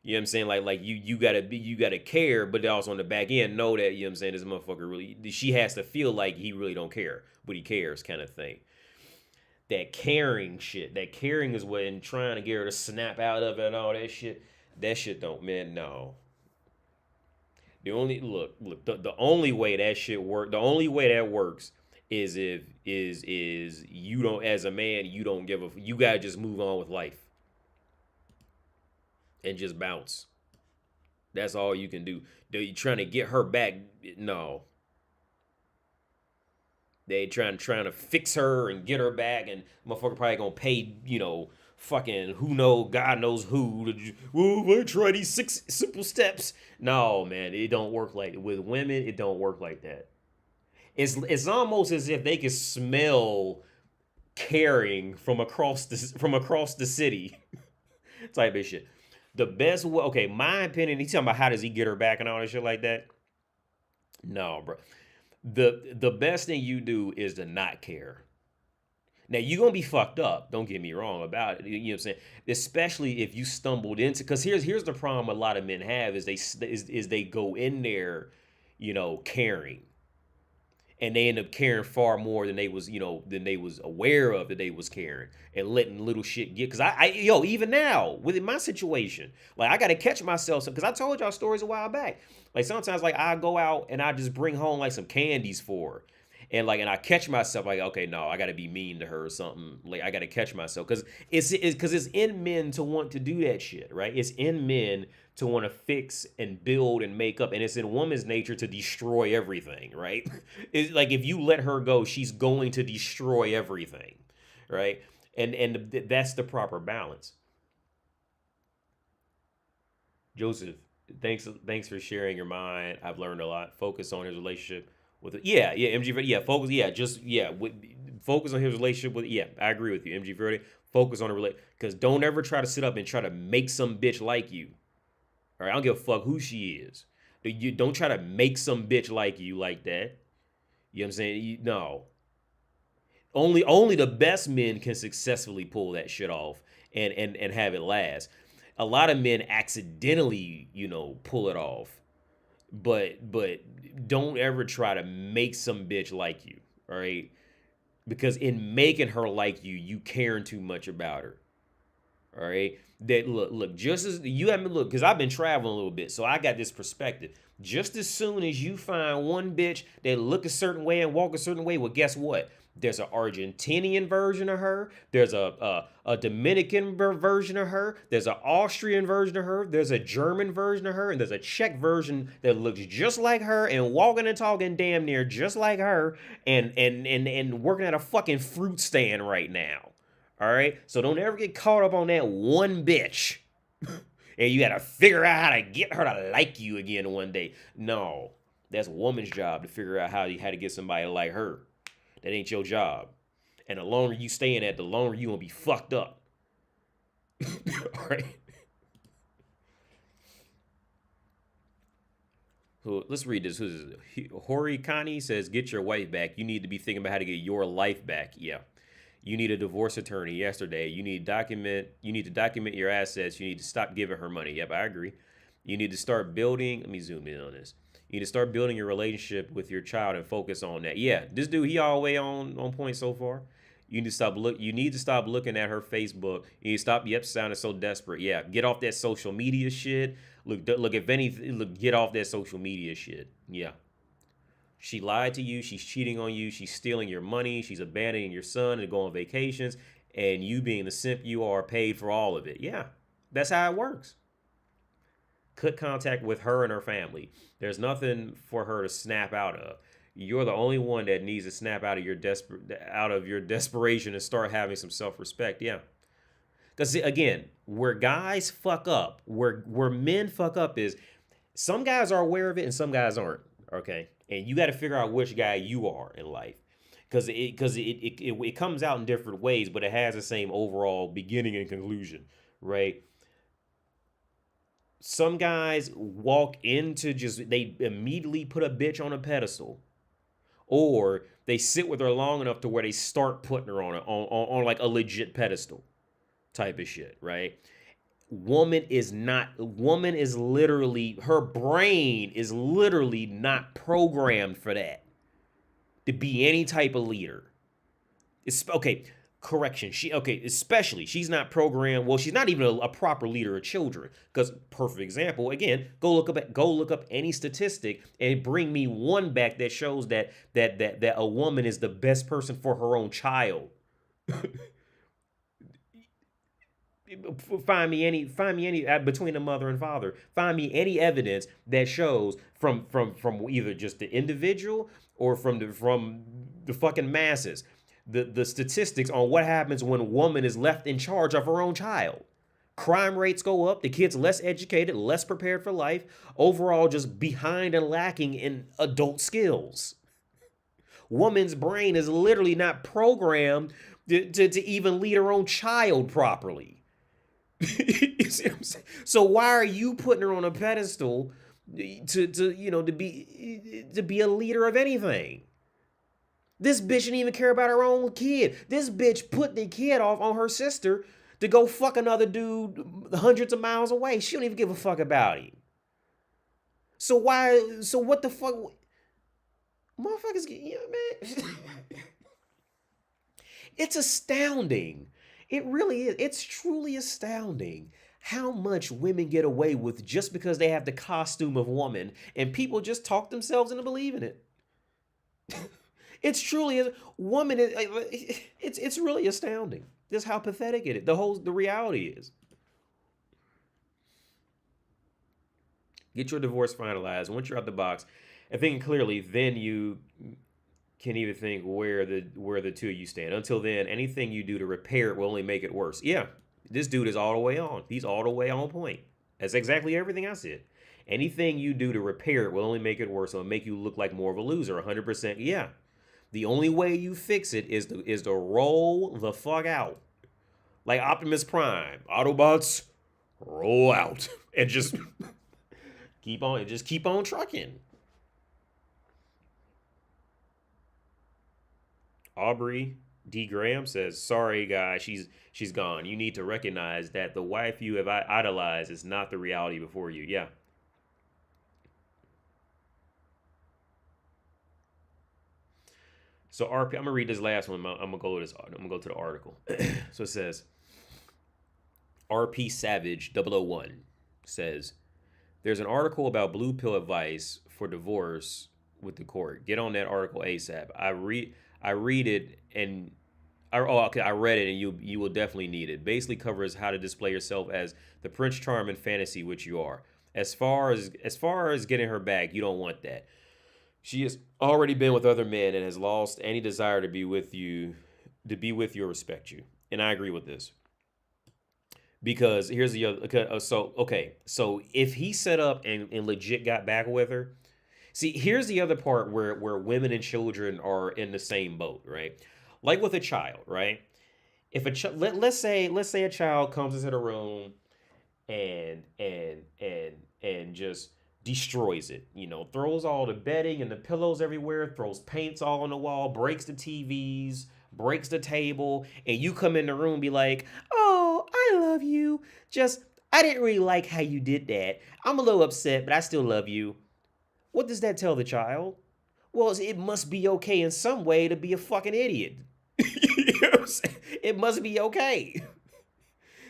You know what I'm saying? Like you gotta care, but also on the back end know that, you know what I'm saying, this motherfucker really, she has to feel like he really don't care, but he cares kind of thing. That caring shit, that caring is what, and trying to get her to snap out of it and all that shit don't, man, no. The only the only way that shit work, the only way that works is if is you don't, as a man, you don't give a, you gotta just move on with life and just bounce. That's all you can do. They trying to get her back, no. They trying to fix her and get her back, and motherfucker probably gonna pay, fucking who know, God knows who. Well, try these 6 simple steps. No, man, it don't work like, with women. It don't work like that. It's almost as if they can smell caring from across the city, type of shit. The best way, okay, my opinion. He's talking about how does he get her back and all that shit like that. No, bro. The best thing you do is to not care. Now you're gonna be fucked up. Don't get me wrong about it. You know what I'm saying? Especially if you stumbled into, because here's the problem a lot of men have is they go in there, caring, and they end up caring far more than they was, than they was aware of that they was caring, and letting little shit get. Because even now within my situation, like I gotta catch myself because I told y'all stories a while back. Like sometimes like I go out and I just bring home like some candies for her. And I catch myself like, okay, no, I gotta be mean to her or something. Like I gotta catch myself because it's in men to want to do that shit, right? It's in men to want to fix and build and make up, and it's in woman's nature to destroy everything, right? It's like if you let her go, she's going to destroy everything, right? And that's the proper balance. Joseph, Thanks for sharing your mind. I've learned a lot. Focus on his relationship with it. Yeah, MG Verde. Yeah, focus. Yeah, just yeah. Focus on his relationship with. Yeah, I agree with you, MG Verde. Focus on the relate because don't ever try to sit up and try to make some bitch like you. All right, I don't give a fuck who she is. You don't try to make some bitch like you like that. You know what I'm saying? No. Only the best men can successfully pull that shit off and have it last. A lot of men accidentally, pull it off. But don't ever try to make some bitch like you, all right? Because in making her like you caring too much about her. All right. That look, just as you haven't look, because I've been traveling a little bit, so I got this perspective. Just as soon as you find one bitch that look a certain way and walk a certain way, well, guess what? There's an Argentinian version of her. There's a Dominican version of her. There's an Austrian version of her. There's a German version of her, and there's a Czech version that looks just like her and walking and talking damn near just like her, and working at a fucking fruit stand right now. All right, so don't ever get caught up on that one bitch, and you gotta figure out how to get her to like you again one day. No, that's a woman's job to figure out how to get somebody to like her. That ain't your job. And the longer you stay in that, the longer you gonna be fucked up. All right. So let's read this. Who's this? Hori Kani says, "Get your wife back. You need to be thinking about how to get your life back." Yeah. You need a divorce attorney yesterday. You need to document your assets. You need to stop giving her money. Yep, I agree. You need to start building. Let me zoom in on this. You need to start building your relationship with your child and focus on that. Yeah, this dude, he all the way on point so far. You need to stop looking at her Facebook. You need to stop sounding so desperate. Yeah, get off that social media shit. Look, if anything, get off that social media shit. Yeah. She lied to you. She's cheating on you. She's stealing your money. She's abandoning your son to go on vacations. And you, being the simp you are, paid for all of it. Yeah, that's how it works. Cut contact with her and her family. There's nothing for her to snap out of. You're the only one that needs to snap out of your desperation and start having some self-respect. Yeah. Because again, where guys fuck up, where men fuck up is some guys are aware of it and some guys aren't. Okay. And you got to figure out which guy you are in life, because it comes out in different ways, but it has the same overall beginning and conclusion, right? Some guys walk into they immediately put a bitch on a pedestal, or they sit with her long enough to where they start putting her on like a legit pedestal type of shit, right? Woman is literally, her brain is literally not programmed for that, to be any type of leader. Correction. Especially she's not programmed. Well, she's not even a proper leader of children. Because perfect example, again, go look up any statistic and bring me one back that shows that a woman is the best person for her own child. Find me any between the mother and father. Find me any evidence that shows from either just the individual or from the fucking masses, the statistics on what happens when a woman is left in charge of her own child. Crime rates go up, the kid's less educated, less prepared for life, overall just behind and lacking in adult skills. Woman's brain is literally not programmed to even lead her own child properly. You see what I'm saying? So why are you putting her on a pedestal to be a leader of anything? This bitch didn't even care about her own kid. This bitch put the kid off on her sister to go fuck another dude hundreds of miles away. She don't even give a fuck about him. So what the fuck? Motherfuckers, man. It's astounding. It really is. It's truly astounding how much women get away with just because they have the costume of woman, and people just talk themselves into believing it. It's truly a woman. It's really astounding. Just how pathetic it is. The reality is. Get your divorce finalized. Once you're out the box and thinking clearly, then you can even think where the two of you stand. Until then, anything you do to repair it will only make it worse. Yeah, this dude is all the way on. He's all the way on point. That's exactly everything I said. Anything you do to repair it will only make it worse. It'll make you look like more of a loser. 100%. Yeah. The only way you fix it is to roll the fuck out. Like Optimus Prime. Autobots, roll out. And just keep on trucking. Aubrey D. Graham says, sorry, guys, she's gone. You need to recognize that the wife you have idolized is not the reality before you. Yeah. So RP, I'm gonna read this last one. I'm gonna go to the article. So it says, RP Savage 001 says, there's an article about blue pill advice for divorce with the court. Get on that article ASAP. I read it and I read it and you will definitely need it. Basically covers how to display yourself as the Prince Charming fantasy which you are. As far as getting her back, you don't want that. She has already been with other men and has lost any desire to be with you or respect you. And I agree with this. Because here's the other. So if he set up and legit got back with her, see, here's the other part where women and children are in the same boat, right? Like with a child, right? If let's say a child comes into the room and just destroys it, throws all the bedding and the pillows everywhere, throws paints all on the wall, breaks the TVs, breaks the table, and you come in the room and be like, oh, I love you. Just, I didn't really like how you did that. I'm a little upset, but I still love you. What does that tell the child? Well, it must be okay in some way to be a fucking idiot. You know what I'm saying? It must be okay.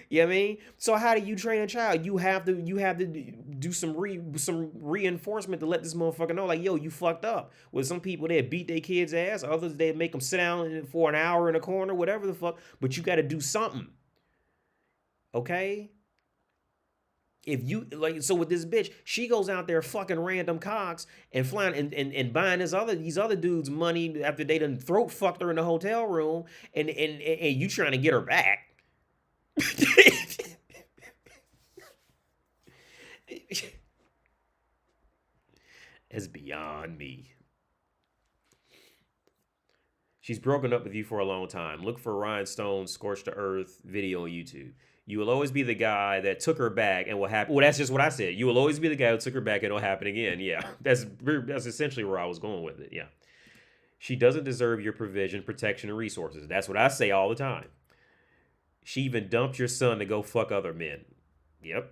You know what I mean? So how do you train a child? You have to do some reinforcement to let this motherfucker know, like, yo, you fucked up. With some people, they beat their kids' ass. Others, they make them sit down for an hour in a corner, whatever the fuck. But you got to do something. Okay? If you so with this bitch, she goes out there fucking random cocks and flying and buying these other dudes money after they done throat fucked her in the hotel room, and you trying to get her back. It's beyond me. She's broken up with you for a long time. Look for Rhinestone's Scorched the Earth video on YouTube. You will always be the guy that took her back and will happen. Well, that's just what I said. You will always be the guy who took her back and it'll happen again. Yeah, that's essentially where I was going with it. Yeah. She doesn't deserve your provision, protection, and resources. That's what I say all the time. She even dumped your son to go fuck other men. Yep.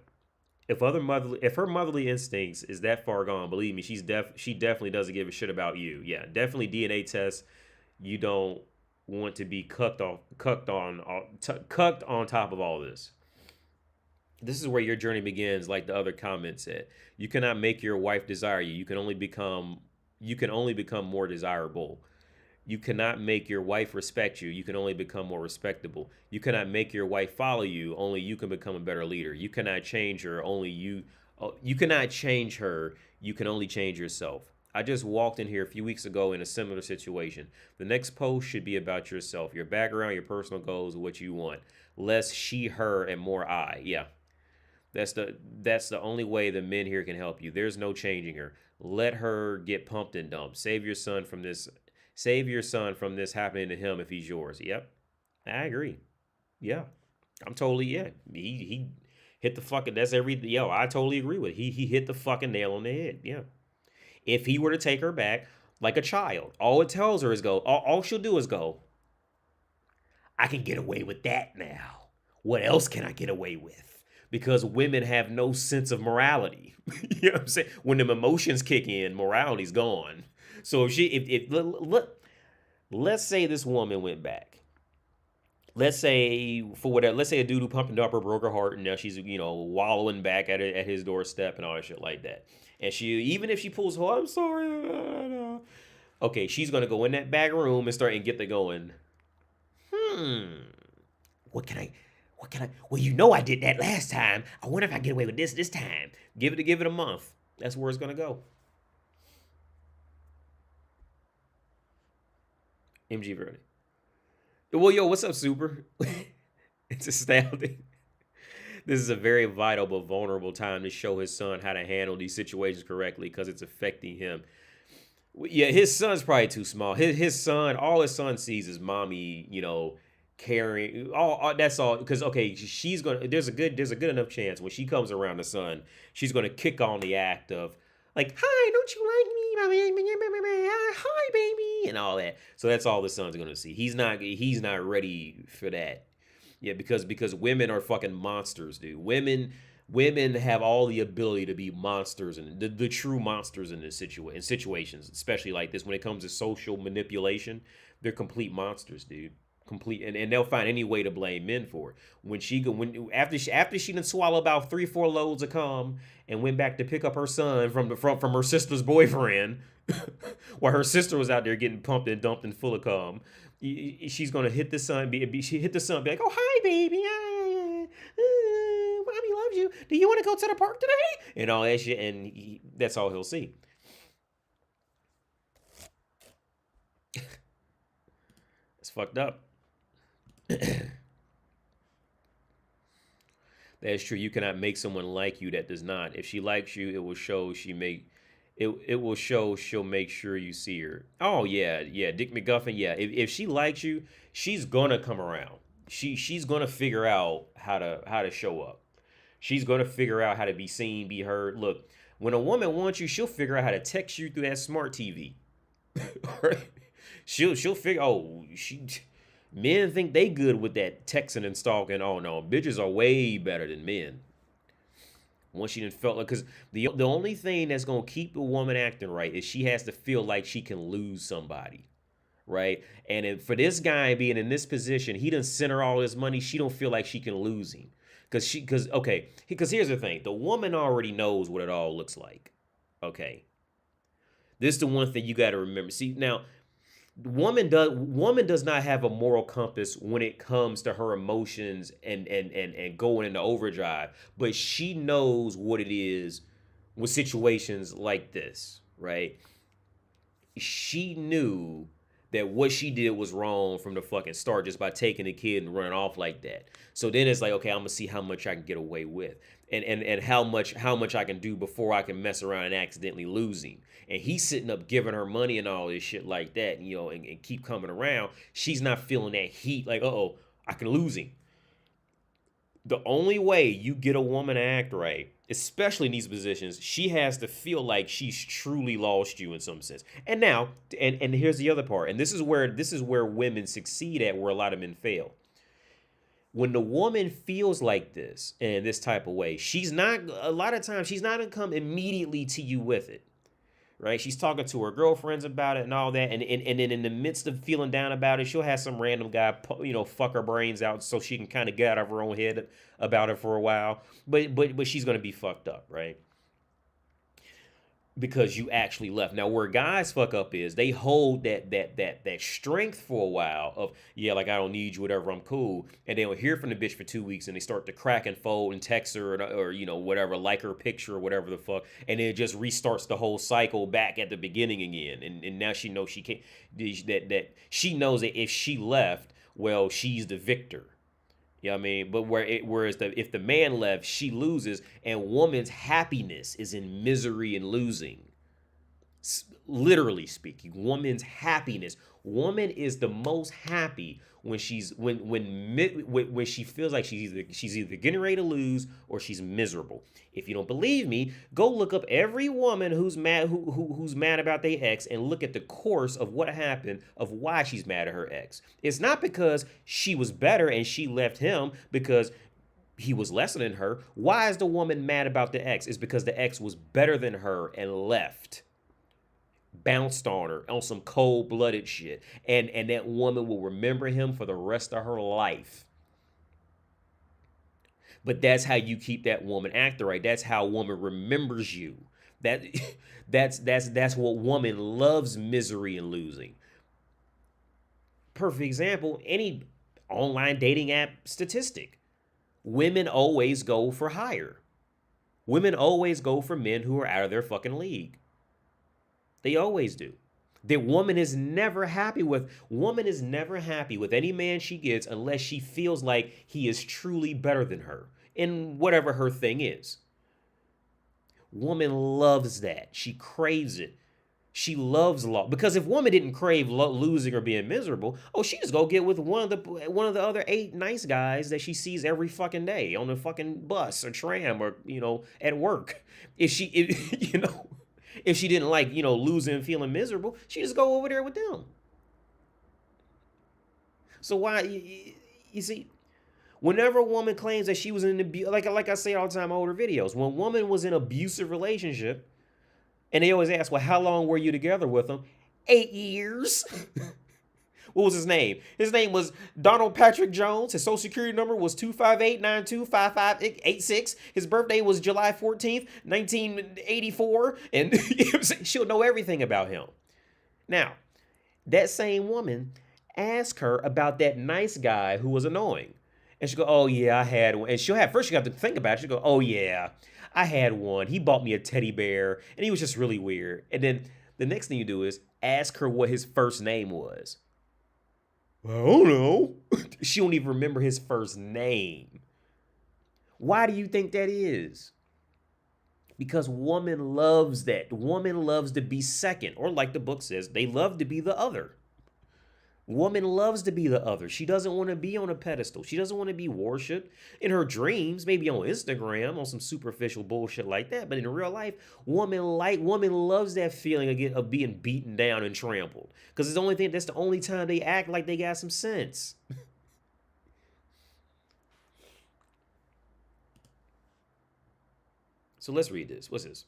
If her motherly instincts is that far gone, believe me, she definitely doesn't give a shit about you. Yeah, definitely DNA test. You don't want to be cucked on top of all this. This is where your journey begins, like the other comment said. You cannot make your wife desire you. You can only become more desirable. You cannot make your wife respect you. You can only become more respectable. You cannot make your wife follow you. Only you can become a better leader. You cannot change her. You cannot change her. You can only change yourself. I just walked in here a few weeks ago in a similar situation. The next post should be about yourself, your background, your personal goals, what you want. Less she, her, and more I. Yeah. That's the only way the men here can help you. There's no changing her. Let her get pumped and dumped. Save your son from this happening to him if he's yours. Yep. I agree. Yeah. I'm totally, yeah. He hit the fucking, I totally agree with it. He hit the fucking nail on the head. Yeah. If he were to take her back like a child, all it tells her is all she'll do is go, I can get away with that now. What else can I get away with? Because women have no sense of morality. You know what I'm saying? When the emotions kick in, morality's gone. So let's say this woman went back. Let's say a dude who pumped and dumper broke her heart, and now she's wallowing back at his doorstep and all that shit like that. And even if she pulls, oh, I'm sorry. Okay, she's gonna go in that back room and start and get the going. What can I? Well, I did that last time. I wonder if I get away with this time. Give it a month. That's where it's gonna go. MG Verdi. Well, yo, what's up, Super? It's astounding. This is a very vital but vulnerable time to show his son how to handle these situations correctly because it's affecting him. Yeah, his son's probably too small. His son, all his son sees is mommy, carrying. All that's all. Because okay, she's gonna. There's a good enough chance when she comes around the son, she's gonna kick on the act of like, hi, don't you like me, mommy? Hi, baby, and all that. So that's all the son's gonna see. He's not ready for that. Yeah, because women are fucking monsters, dude. Women have all the ability to be monsters and the true monsters in situations, especially like this. When it comes to social manipulation, they're complete monsters, dude. Complete, and they'll find any way to blame men for it. After she done swallowed about 3-4 loads of cum and went back to pick up her son from her sister's boyfriend, while her sister was out there getting pumped and dumped and full of cum, she's gonna hit the son. She hit the son, be like, "Oh, hi, baby. Mommy loves you. Do you want to go to the park today?" And all that shit, and that's all he'll see. It's fucked up. That's true. You cannot make someone like you that does not. If she likes you, it will show she'll make sure you see her. Oh yeah, yeah, Dick McGuffin. Yeah, if she likes you, she's gonna come around. She's gonna figure out how to show up. She's gonna figure out how to be seen, be heard. Look, when a woman wants you, she'll figure out how to text you through that smart TV. She'll figure. Men think they good with that texting and stalking. Oh no, bitches are way better than men. Once she done felt like, because the only thing that's gonna keep a woman acting right is she has to feel like she can lose somebody, right? And for this guy being in this position, he done sent her all this money. She don't feel like she can lose him, because here's the thing: the woman already knows what it all looks like. Okay, this is the one thing you got to remember. See now. Woman does not have a moral compass when it comes to her emotions and going into overdrive, but she knows what it is with situations like this, right? She knew that what she did was wrong from the fucking start just by taking the kid and running off like that. So then it's like, okay, I'm gonna see how much I can get away with, and how much I can do before I can mess around and accidentally lose him. And he's sitting up giving her money and all this shit like that, and keep coming around. She's not feeling that heat, like, uh-oh, I can lose him. The only way you get a woman to act right, especially in these positions, she has to feel like she's truly lost you in some sense. And now, and here's the other part, and this is where women succeed at where a lot of men fail. When the woman feels like this in this type of way, a lot of times she's not gonna come immediately to you with it. Right? She's talking to her girlfriends about it and all that. And then in the midst of feeling down about it, she'll have some random guy, fuck her brains out so she can kind of get out of her own head about it for a while. But she's going to be fucked up, right? Because you actually left. Now, where guys fuck up is they hold that strength for a while of, yeah, like, I don't need you, whatever, I'm cool. And they'll hear from the bitch for 2 weeks and they start to crack and fold and text her or whatever, like her picture or whatever the fuck. And it just restarts the whole cycle back at the beginning again. And now she knows she can't, that she knows that if she left, well, she's the victor. You know what I mean? But whereas if the man left, she loses, and woman's happiness is in misery and losing. Literally speaking, woman's happiness. Woman is the most happy when she feels like she's either getting ready to lose or she's miserable. If you don't believe me, go look up every woman who's mad who's mad about their ex and look at the course of what happened, of why she's mad at her ex. It's not because she was better and she left him because he was lesser than her. Why is the woman mad about the ex? It's because the ex was better than her and left. Bounced on her on some cold-blooded shit. And that woman will remember him for the rest of her life. But that's how you keep that woman acting right. That's how a woman remembers you. That's what woman loves, misery and losing. Perfect example, any online dating app statistic. Women always go for higher. Women always go for men who are out of their fucking league. They always do. The woman is never happy with any man she gets unless she feels like he is truly better than her. in whatever her thing is. Woman loves that. She craves it. She loves love. Because if woman didn't crave losing or being miserable, she just go get with one of the other 8 nice guys that she sees every fucking day on the fucking bus or tram or, at work. If she didn't like, losing and feeling miserable, she just go over there with them. So why, you see, whenever a woman claims that she was in an like I say all the time in older videos, when a woman was in an abusive relationship, and they always ask, well, how long were you together with him? 8 years. What was his name? His name was Donald Patrick Jones. His social security number was 258925586. His birthday was July 14th, 1984. And she'll know everything about him. Now, that same woman asked her about that nice guy who was annoying. And she'll go, oh, yeah, I had one. And first she got to think about it. She'll go, oh, yeah, I had one. He bought me a teddy bear, and he was just really weird. And then the next thing you do is ask her what his first name was. I don't know. She don't even remember his first name. Why do you think that is? Because woman loves that. Woman loves to be second, or like the book says, they love to be the other. Woman loves to be the other. She doesn't want to be on a pedestal. She doesn't want to be worshipped. In her dreams, maybe on Instagram, on some superficial bullshit like that. But in real life, woman loves that feeling of being beaten down and trampled. Because that's the only time they act like they got some sense. So let's read this. What's this?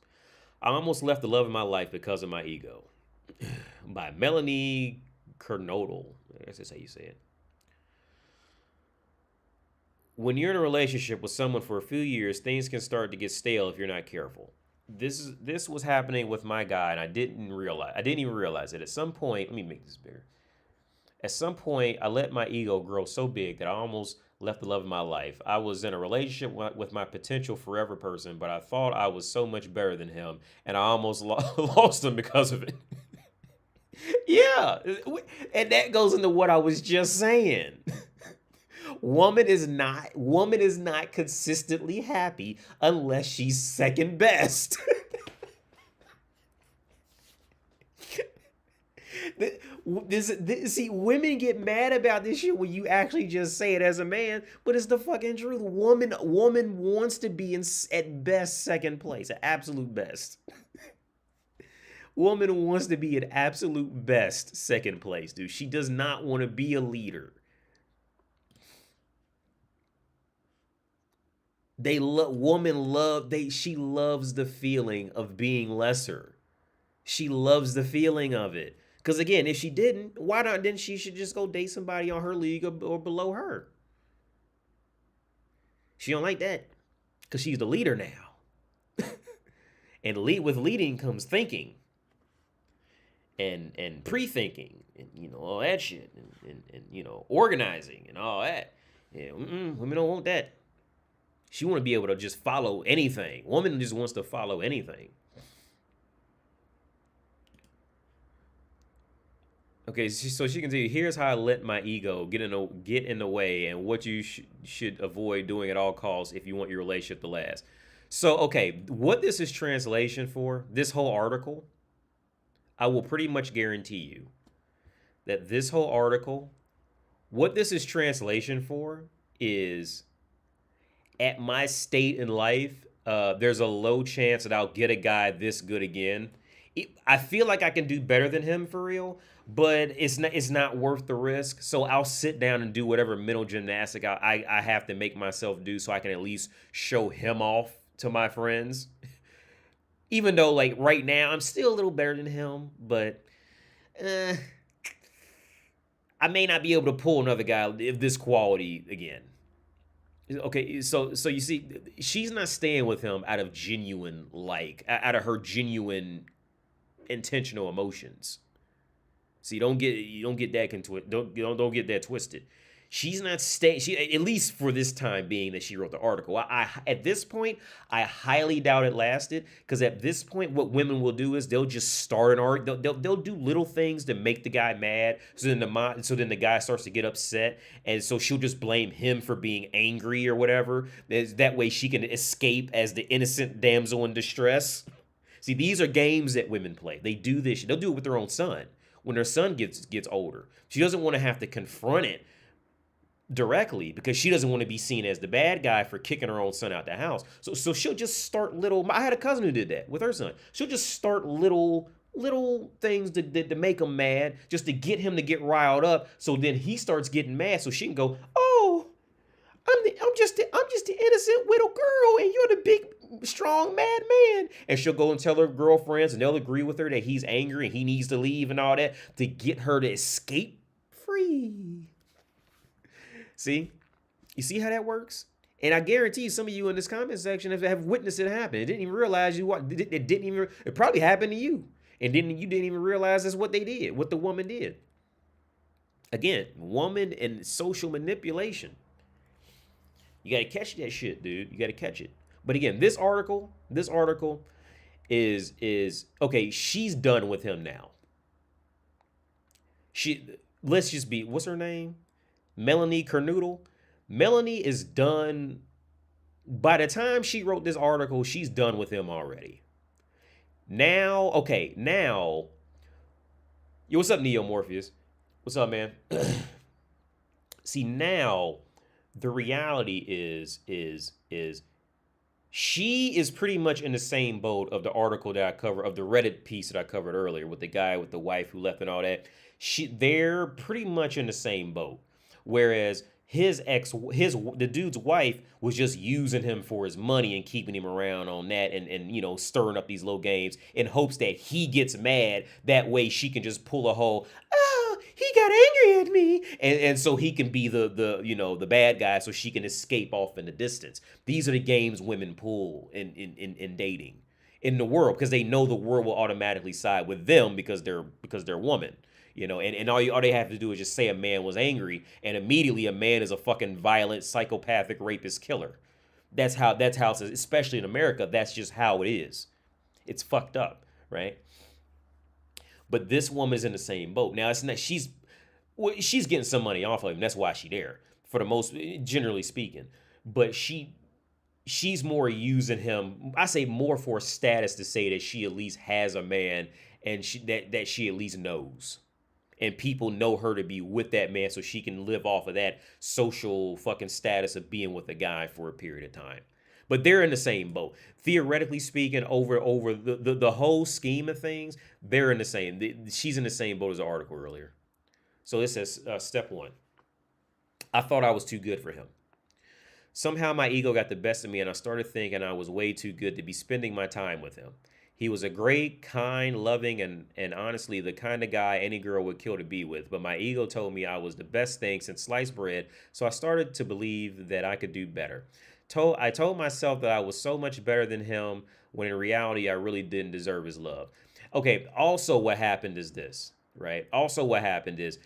I almost left the love of my life because of my ego. By Melanie Kernodal. I guess that's how you say it. When you're in a relationship with someone for a few years, things can start to get stale if you're not careful. This was happening with my guy, and I didn't even realize it. At some point, let me make this bigger. At some point, I let my ego grow so big that I almost left the love of my life. I was in a relationship with my potential forever person, but I thought I was so much better than him, and I almost lost him because of it. Yeah, and that goes into what I was just saying. Woman is not consistently happy unless she's second best. See, women get mad about this shit when you actually just say it as a man, but it's the fucking truth. Woman wants to be at best second place, at absolute best. Woman wants to be at absolute best second place, dude. She does not want to be a leader. She loves the feeling of being lesser. She loves the feeling of it. Because again, if she didn't, why not? Then she should just go date somebody on her league or below her. She don't like that because she's the leader now. And with leading comes thinking. And pre-thinking, and all that shit, and organizing and all that. Yeah, women don't want that. She want to be able to just follow anything. Woman just wants to follow anything. Okay, so she can tell you, here's how I let my ego get in the way, and what you should avoid doing at all costs if you want your relationship to last. So, okay, what this is translation for, this whole article, I will pretty much guarantee you that this whole article, what this is translation for is, at my state in life, there's a low chance that I'll get a guy this good again. I feel like I can do better than him for real, but it's not worth the risk. So I'll sit down and do whatever mental gymnastic I have to make myself do so I can at least show him off to my friends. Even though, like, right now, I'm still a little better than him, but I may not be able to pull another guy of this quality again. Okay, so you see, she's not staying with him out of out of her genuine intentional emotions. See, don't get that twisted. She's not staying. She, at least for this time being that she wrote the article. At this point, I highly doubt it lasted, because at this point, what women will do is they'll just start an argument. They'll do little things to make the guy mad. So then the guy starts to get upset, and so she'll just blame him for being angry or whatever. That way she can escape as the innocent damsel in distress. See, these are games that women play. They do this. They'll do it with their own son when their son gets older. She doesn't want to have to confront it directly, because she doesn't want to be seen as the bad guy for kicking her own son out the house. So she'll just start little. I had a cousin who did that with her son. She'll just start little things to make him mad, just to get him to get riled up. So then he starts getting mad, so she can go, "Oh, I'm just the innocent little girl, and you're the big, strong, mad man." And she'll go and tell her girlfriends, and they'll agree with her that he's angry and he needs to leave and all that, to get her to escape free. See? You see how that works? And I guarantee some of you in this comment section have witnessed it happen. It didn't even realize it probably happened to you. And you didn't even realize that's what they did, what the woman did. Again, woman and social manipulation. You got to catch that shit, dude. You got to catch it. But again, this article is okay, she's done with him now. Let's just be, what's her name? Melanie Kernoodle. Melanie is done. By the time she wrote this article, she's done with him already. Now, yo, what's up, Neo Morpheus? What's up, man? See, now the reality is she is pretty much in the same boat of the article that I covered, of the Reddit piece that I covered earlier with the guy with the wife who left and all that. They're pretty much in the same boat. Whereas the dude's wife was just using him for his money and keeping him around on that, and stirring up these low games in hopes that he gets mad. That way she can just pull a whole, "Oh, he got angry at me," and so he can be the bad guy, so she can escape off in the distance. These are the games women pull in dating in the world, because they know the world will automatically side with them because they're women. And all they have to do is just say a man was angry, and immediately a man is a fucking violent, psychopathic, rapist, killer. That's how especially in America, that's just how it is. It's fucked up, right? But this woman's in the same boat. Now, it's not, she's getting some money off of him. That's why she's there, for the most, generally speaking. But she's more using him, I say more for status, to say that she at least has a man, and that she at least knows. And people know her to be with that man, so she can live off of that social fucking status of being with a guy for a period of time. But they're in the same boat. Theoretically speaking, over the whole scheme of things, they're in the same. She's in the same boat as the article earlier. So it says, step 1. I thought I was too good for him. Somehow my ego got the best of me, and I started thinking I was way too good to be spending my time with him. He was a great, kind, loving, and honestly the kind of guy any girl would kill to be with. But my ego told me I was the best thing since sliced bread, so I started to believe that I could do better. I told myself that I was so much better than him, when in reality I really didn't deserve his love. Okay, also what happened is this, right? Also what happened is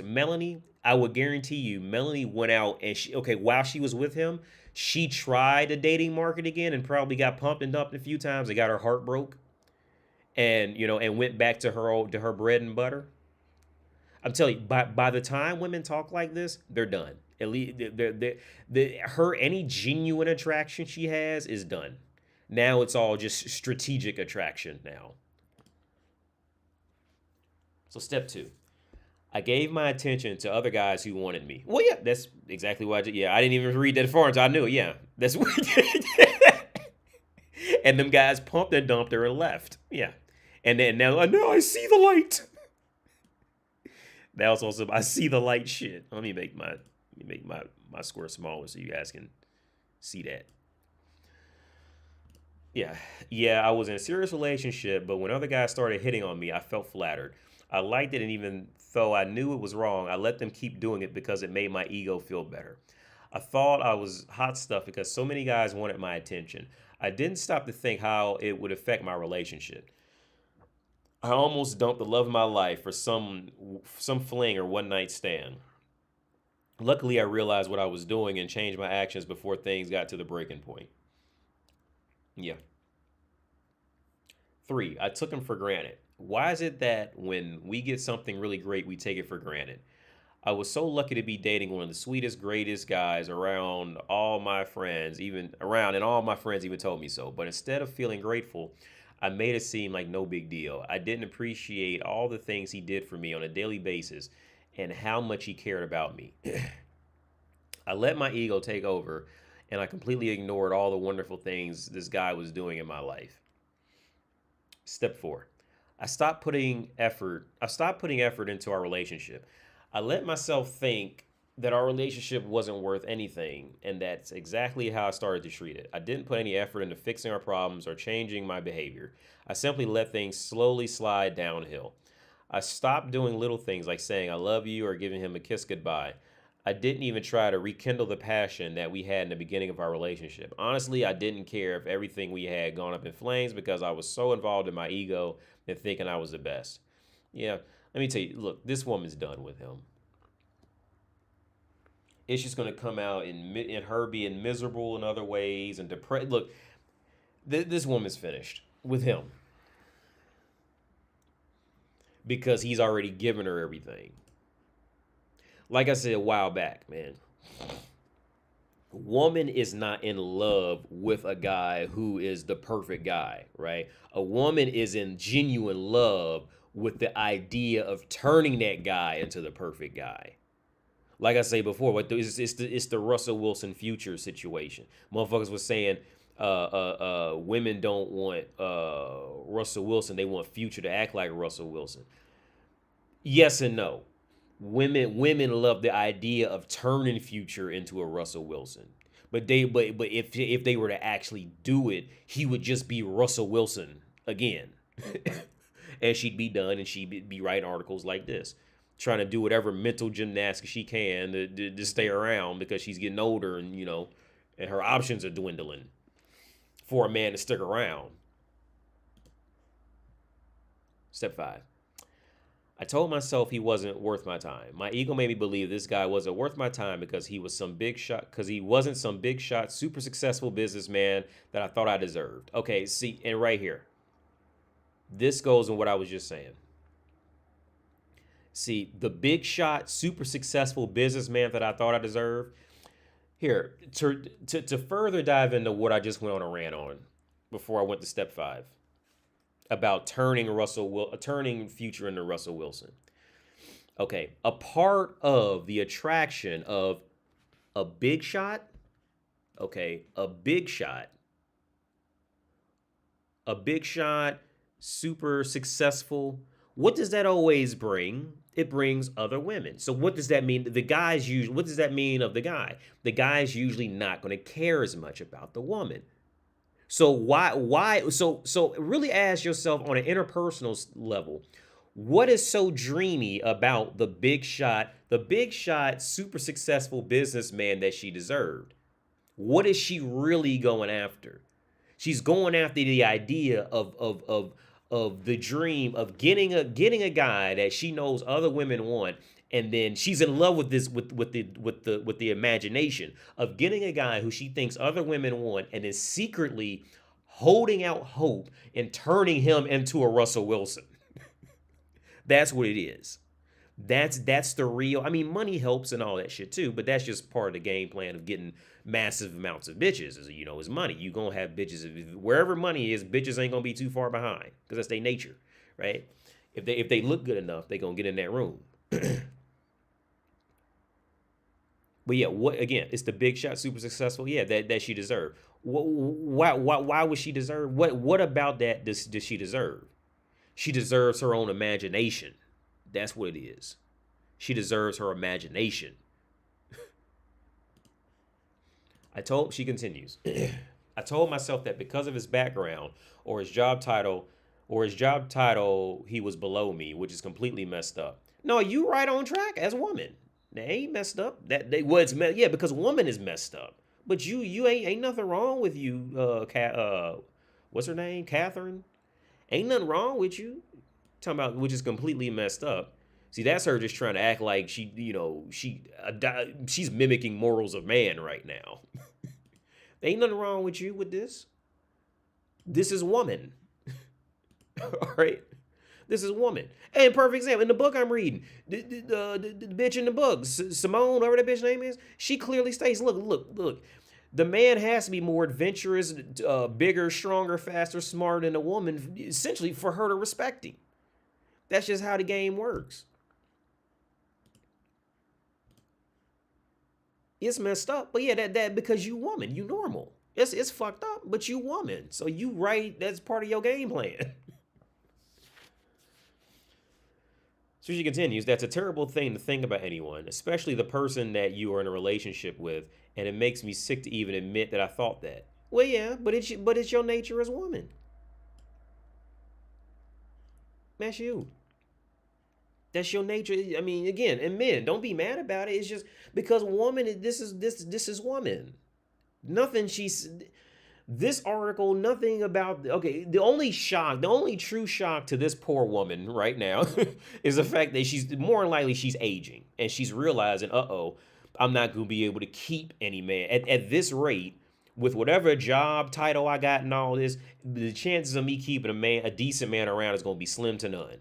Melanie? I would guarantee you, Melanie went out and while she was with him, she tried the dating market again and probably got pumped and dumped a few times and got her heart broke, and went back to her bread and butter. I'm telling you, by the time women talk like this, they're done. At least any genuine attraction she has is done. Now it's all just strategic attraction now. So step 2. I gave my attention to other guys who wanted me. Well, yeah, that's exactly what I did. Yeah, I didn't even read that far until I knew it. Yeah, that's what I did. And them guys pumped and dumped her and left. Yeah. And then now I see the light. That was also, I see the light shit. Let me make my square smaller so you guys can see that. Yeah, I was in a serious relationship, but when other guys started hitting on me, I felt flattered. I liked it, and even though I knew it was wrong, I let them keep doing it because it made my ego feel better. I thought I was hot stuff because so many guys wanted my attention. I didn't stop to think how it would affect my relationship. I almost dumped the love of my life for some fling or one night stand. Luckily, I realized what I was doing and changed my actions before things got to the breaking point. Yeah. 3, I took him for granted. Why is it that when we get something really great, we take it for granted? I was so lucky to be dating one of the sweetest, greatest guys around all my friends, even around, and all my friends even told me so. But instead of feeling grateful, I made it seem like no big deal. I didn't appreciate all the things he did for me on a daily basis and how much he cared about me. I let my ego take over and I completely ignored all the wonderful things this guy was doing in my life. Step 4. I stopped putting effort into our relationship. I let myself think that our relationship wasn't worth anything, and that's exactly how I started to treat it. I didn't put any effort into fixing our problems or changing my behavior. I simply let things slowly slide downhill. I stopped doing little things like saying I love you or giving him a kiss goodbye. I didn't even try to rekindle the passion that we had in the beginning of our relationship. Honestly, I didn't care if everything we had gone up in flames because I was so involved in my ego and thinking I was the best. Yeah, let me tell you, look, this woman's done with him. It's just going to come out in her being miserable in other ways and depressed. Look, this woman's finished with him because he's already given her everything. Like I said a while back, man, woman is not in love with a guy who is the perfect guy, right? A woman is in genuine love with the idea of turning that guy into the perfect guy. Like I say before, it's the Russell Wilson future situation. Motherfuckers was saying women don't want Russell Wilson. They want Future to act like Russell Wilson. Yes and no. Women love the idea of turning Future into a Russell Wilson. But if they were to actually do it, he would just be Russell Wilson again. And she'd be done and she'd be writing articles like this, trying to do whatever mental gymnastics she can to stay around because she's getting older and, and her options are dwindling for a man to stick around. Step 5. I told myself he wasn't worth my time. My ego made me believe this guy wasn't worth my time because he wasn't some big shot, super successful businessman that I thought I deserved. Okay, see, and right here, this goes in what I was just saying. See, the big shot, super successful businessman that I thought I deserved. Here, to further dive into what I just went on a rant on before I went to step 5 about turning Future into Russell Wilson. Okay, a part of the attraction of a big shot, super successful. What does that always bring? It brings other women. So what does that mean? What does that mean of the guy? The guy's usually not going to care as much about the woman. So so really ask yourself on an interpersonal level, what is so dreamy about the big shot, super successful businessman that she deserved? What is she really going after? She's going after the idea of the dream of getting a guy that she knows other women want, and then she's in love with the imagination of getting a guy who she thinks other women want, and is secretly holding out hope and turning him into a Russell Wilson. That's what it is. That's the real. I mean, money helps and all that shit too, but that's just part of the game plan of getting massive amounts of bitches. Is money. You gonna have bitches wherever money is. Bitches ain't gonna be too far behind because that's their nature, right? If they look good enough, they gonna get in that room. But yeah, what again? It's the big shot, super successful. Yeah, that she deserved. Why would she deserve? What about that does she deserve? She deserves her own imagination. That's what it is. She deserves her imagination. She continues. I told myself that because of his background or his job title, he was below me, which is completely messed up. No, you right on track as a woman. They ain't messed up. Yeah, because woman is messed up. But you ain't nothing wrong with you, what's her name? Catherine? Ain't nothing wrong with you. Talking about which is completely messed up. See, that's her just trying to act like she, she's mimicking morals of man right now. Ain't nothing wrong with you with this. This is woman. All right. This is woman. And perfect example, in the book I'm reading, the bitch in the book, Simone, whatever that bitch name is, she clearly states, look. The man has to be more adventurous, bigger, stronger, faster, smarter than a woman, essentially for her to respect him. That's just how the game works. It's messed up, but yeah, that because you woman, you normal. It's fucked up, but you woman, so you right. That's part of your game plan. So she continues, that's a terrible thing to think about anyone, especially the person that you are in a relationship with, and it makes me sick to even admit that I thought that. Well, yeah, but it's your nature as a woman. That's you. That's your nature. I mean, again, and men, don't be mad about it. It's just because woman, this is woman. Nothing this article, nothing about, okay, the only true shock to this poor woman right now is the fact that she's more than likely she's aging and she's realizing, I'm not going to be able to keep any man at this rate with whatever job title I got and all this. The chances of me keeping a decent man around is going to be slim to none.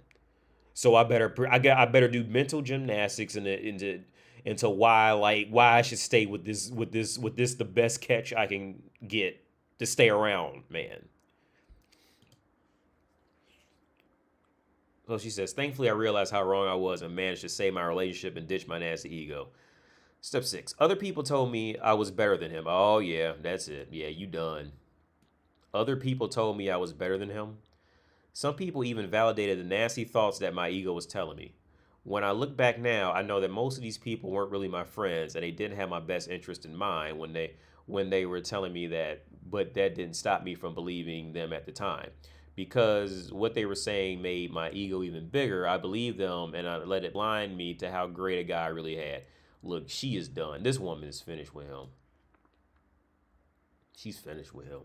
So I better do mental gymnastics into why I should stay with this the best catch I can get to stay around, man. So she says, thankfully I realized how wrong I was and managed to save my relationship and ditch my nasty ego. Step 6. Other people told me I was better than him. Oh yeah, that's it. Yeah, you done. Other people told me I was better than him. Some people even validated the nasty thoughts that my ego was telling me. When I look back now, I know that most of these people weren't really my friends and they didn't have my best interest in mind when they were telling me that, but that didn't stop me from believing them at the time. Because what they were saying made my ego even bigger, I believed them and I let it blind me to how great a guy I really had. Look, she is done. This woman is finished with him. She's finished with him.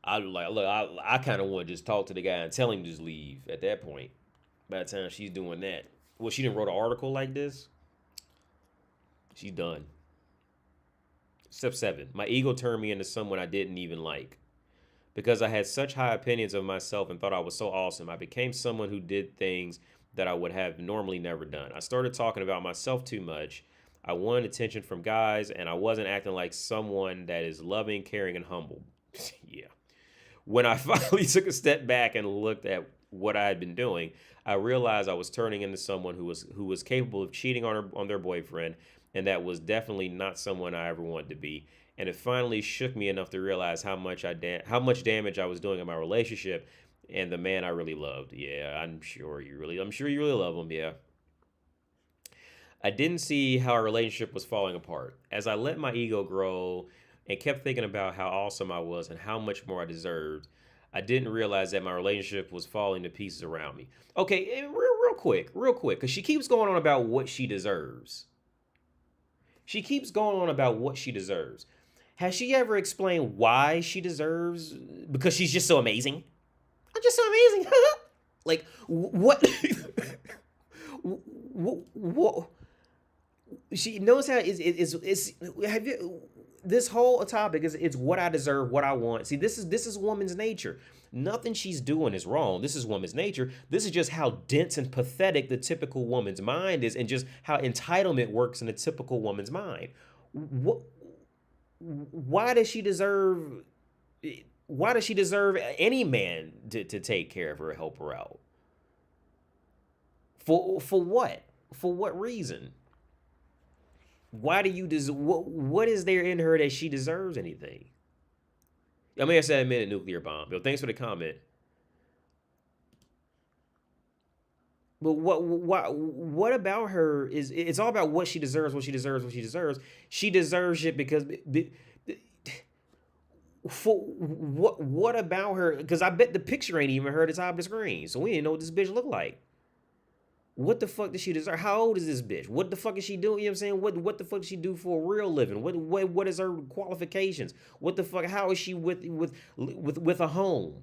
I kind of want to just talk to the guy and tell him to just leave at that point. By the time she's doing that. Well, she didn't wrote an article like this. She's done. Step 7. My ego turned me into someone I didn't even like. Because I had such high opinions of myself and thought I was so awesome, I became someone who did things that I would have normally never done. I started talking about myself too much. I wanted attention from guys, and I wasn't acting like someone that is loving, caring, and humble. Yeah. When I finally took a step back and looked at what I had been doing, I realized I was turning into someone who was capable of cheating on their boyfriend, and that was definitely not someone I ever wanted to be. And it finally shook me enough to realize how much damage I was doing in my relationship and the man I really loved. Yeah, I'm sure you really love him. Yeah. I didn't see how our relationship was falling apart. As I let my ego grow and kept thinking about how awesome I was and how much more I deserved, I didn't realize that my relationship was falling to pieces around me. Okay, real quick, because she keeps going on about what she deserves. Has she ever explained why she deserves? Because she's just so amazing. I'm just so amazing. Like, what? What? She knows how it's have you, this whole topic is it's what I deserve, what I want. See, this is woman's nature. Nothing she's doing is wrong. This is woman's nature. This is just how dense and pathetic the typical woman's mind is, and just how entitlement works in a typical woman's mind. Why does she deserve any man to take care of her, help her out? For what? For what reason? Why do you deserve? What is there in her that she deserves anything? I mean, I said a minute nuclear bomb. Bill, thanks for the comment. But what about her is it's all about what she deserves, what she deserves, what she deserves. She deserves it because for what about her? Because I bet the picture ain't even her at the top of the screen, so we didn't know what this bitch looked like. What the fuck does she deserve? How old is this bitch? What the fuck is she doing? You know what I'm saying? What the fuck does she do for a real living? What is her qualifications? What the fuck? How is she with a home?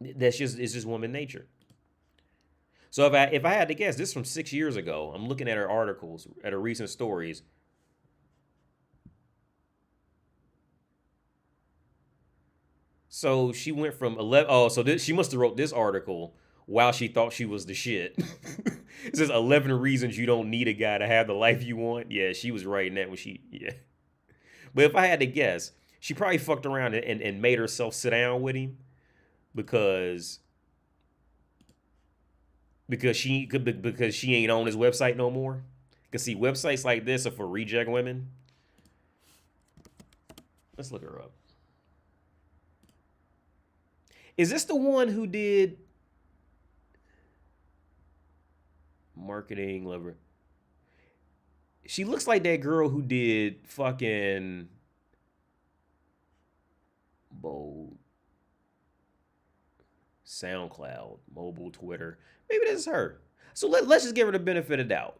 It's just woman nature. So if I had to guess, this is from 6 years ago. I'm looking at her articles, at her recent stories. So she went from 11. Oh, so she must have wrote this article while she thought she was the shit. It says 11 reasons you don't need a guy to have the life you want. Yeah, she was writing that when she, yeah. But if I had to guess, she probably fucked around and made herself sit down with him because she ain't on his website no more. Because see, websites like this are for reject women. Let's look her up. Is this the one who did marketing lover? She looks like that girl who did fucking bold SoundCloud, mobile, Twitter. Maybe this is her. So let's just give her the benefit of doubt.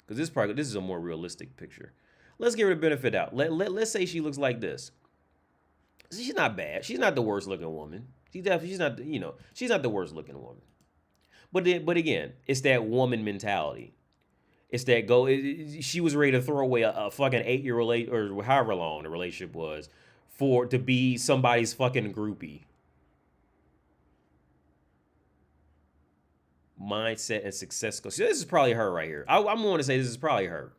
Because this is a more realistic picture. Let's give her the benefit of doubt. Let's say she looks like this. She's not bad. She's not the worst looking woman. She's not, she's not the worst looking woman. But again, it's that woman mentality. It's that she was ready to throw away a fucking 8-year or however long the relationship was to be somebody's fucking groupie. Mindset and success goals. So this is probably her right here. I'm going to say this is probably her.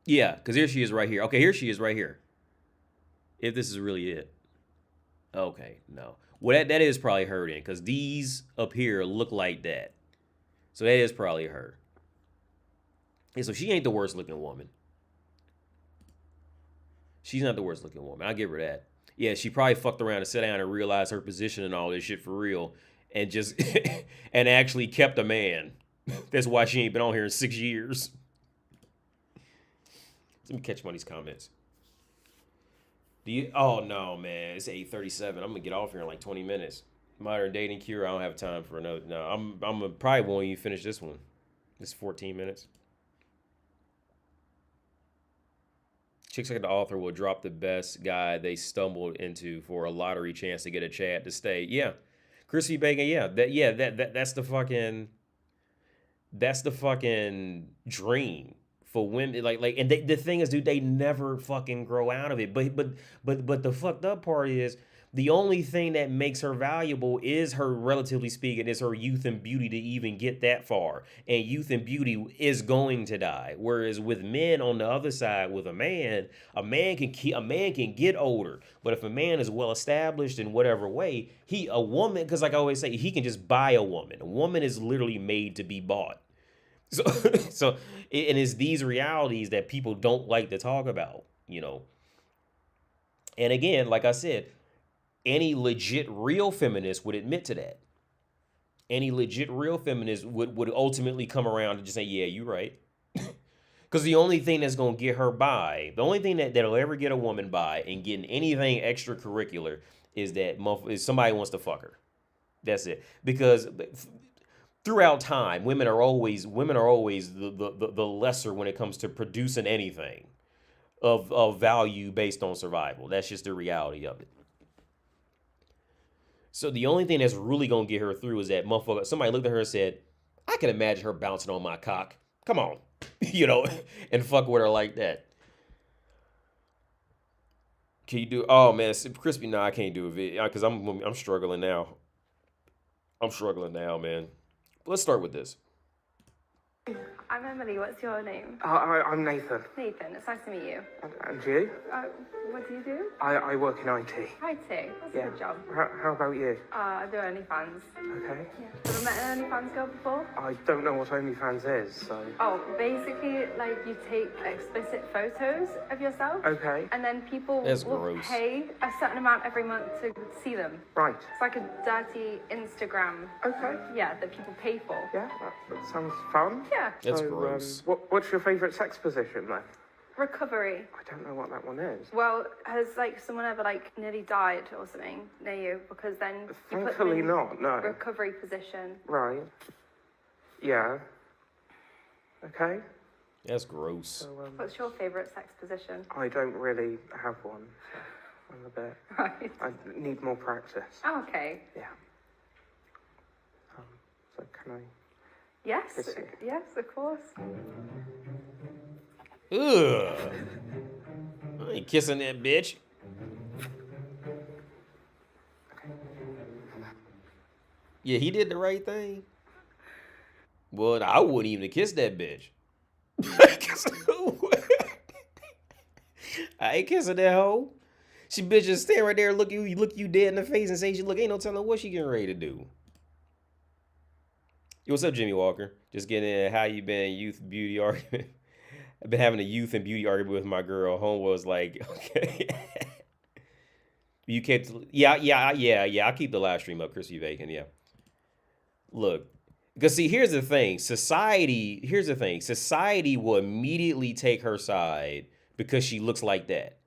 Yeah, because here she is right here. Okay, here she is right here. If this is really it. Okay, no. Well, that is probably her then, because these up here look like that. So that is probably her. Yeah, so she ain't the worst looking woman. She's not the worst looking woman. I'll give her that. Yeah, she probably fucked around and sat down and realized her position and all this shit for real. And just, and actually kept a man. That's why she ain't been on here in 6 years. Let me catch one of these comments. Oh no, man, it's 8:37. I'm gonna get off here in like 20 minutes. Modern dating cure. I don't have time for another. No, I'm probably won't even finish this one. This is 14 minutes. Chicks like the author will drop the best guy they stumbled into for a lottery chance to get a Chad to stay. Yeah, Chrissy Bacon. Yeah, that's the fucking dream. For women, and the thing is, dude, they never fucking grow out of it. But the fucked up part is the only thing that makes her valuable is her, relatively speaking, is her youth and beauty to even get that far. And youth and beauty is going to die. Whereas with men on the other side, with a man can get older. But if a man is well established in whatever way, a woman, because like I always say, he can just buy a woman. A woman is literally made to be bought. So and it's these realities that people don't like to talk about, And again, like I said, any legit real feminist would admit to that. Any legit real feminist would ultimately come around and just say, yeah, you're right. Because the only thing that's going to get her by, the only thing that'll ever get a woman by and getting anything extracurricular is somebody wants to fuck her. That's it. Because throughout time, women are always the lesser when it comes to producing anything of value based on survival. That's just the reality of it. So the only thing that's really gonna get her through is that motherfucker. Somebody looked at her and said, "I can imagine her bouncing on my cock. Come on," and fuck with her like that. Can you do? Oh man, crispy. No, I can't do a video because I'm struggling now. I'm struggling now, man. Let's start with this. I'm Emily. What's your name? I'm Nathan. Nathan, it's nice to meet you. And you? What do you do? I work in IT. IT? That's a good job. How about you? I do OnlyFans. Okay. Yeah. Have you met an OnlyFans girl before? I don't know what OnlyFans is, so... Oh, basically, you take explicit photos of yourself. Okay. And then people will pay a certain amount every month to see them. Right. It's like a dirty Instagram. Okay. Yeah, that people pay for. Yeah, that sounds fun. Yeah. That's gross. What's your favourite sex position, then? Recovery. I don't know what that one is. Well, has someone ever nearly died or something near you? Because then you put them in not, no. recovery position. Right. Yeah. Okay. That's gross. So, What's your favourite sex position? I don't really have one. So I'm a bit. Right. I need more practice. Oh, okay. Yeah. So can I? Yes. Kiss you? Yes, of course. Ugh. I ain't kissing that bitch. Yeah, he did the right thing. Well, I wouldn't even kiss that bitch. I ain't kissing that hoe. She bitch just stand right there, look you dead in the face and say she look, ain't no telling what she getting ready to do. Yo, what's up, Jimmy Walker? Just getting in. How you been? Youth beauty argument. I've been having a youth and beauty argument with my girl. Home was like, okay. You kept, yeah. I'll keep the live stream up, Crispy Bacon. Yeah. Look, because see, here's the thing. Society will immediately take her side because she looks like that,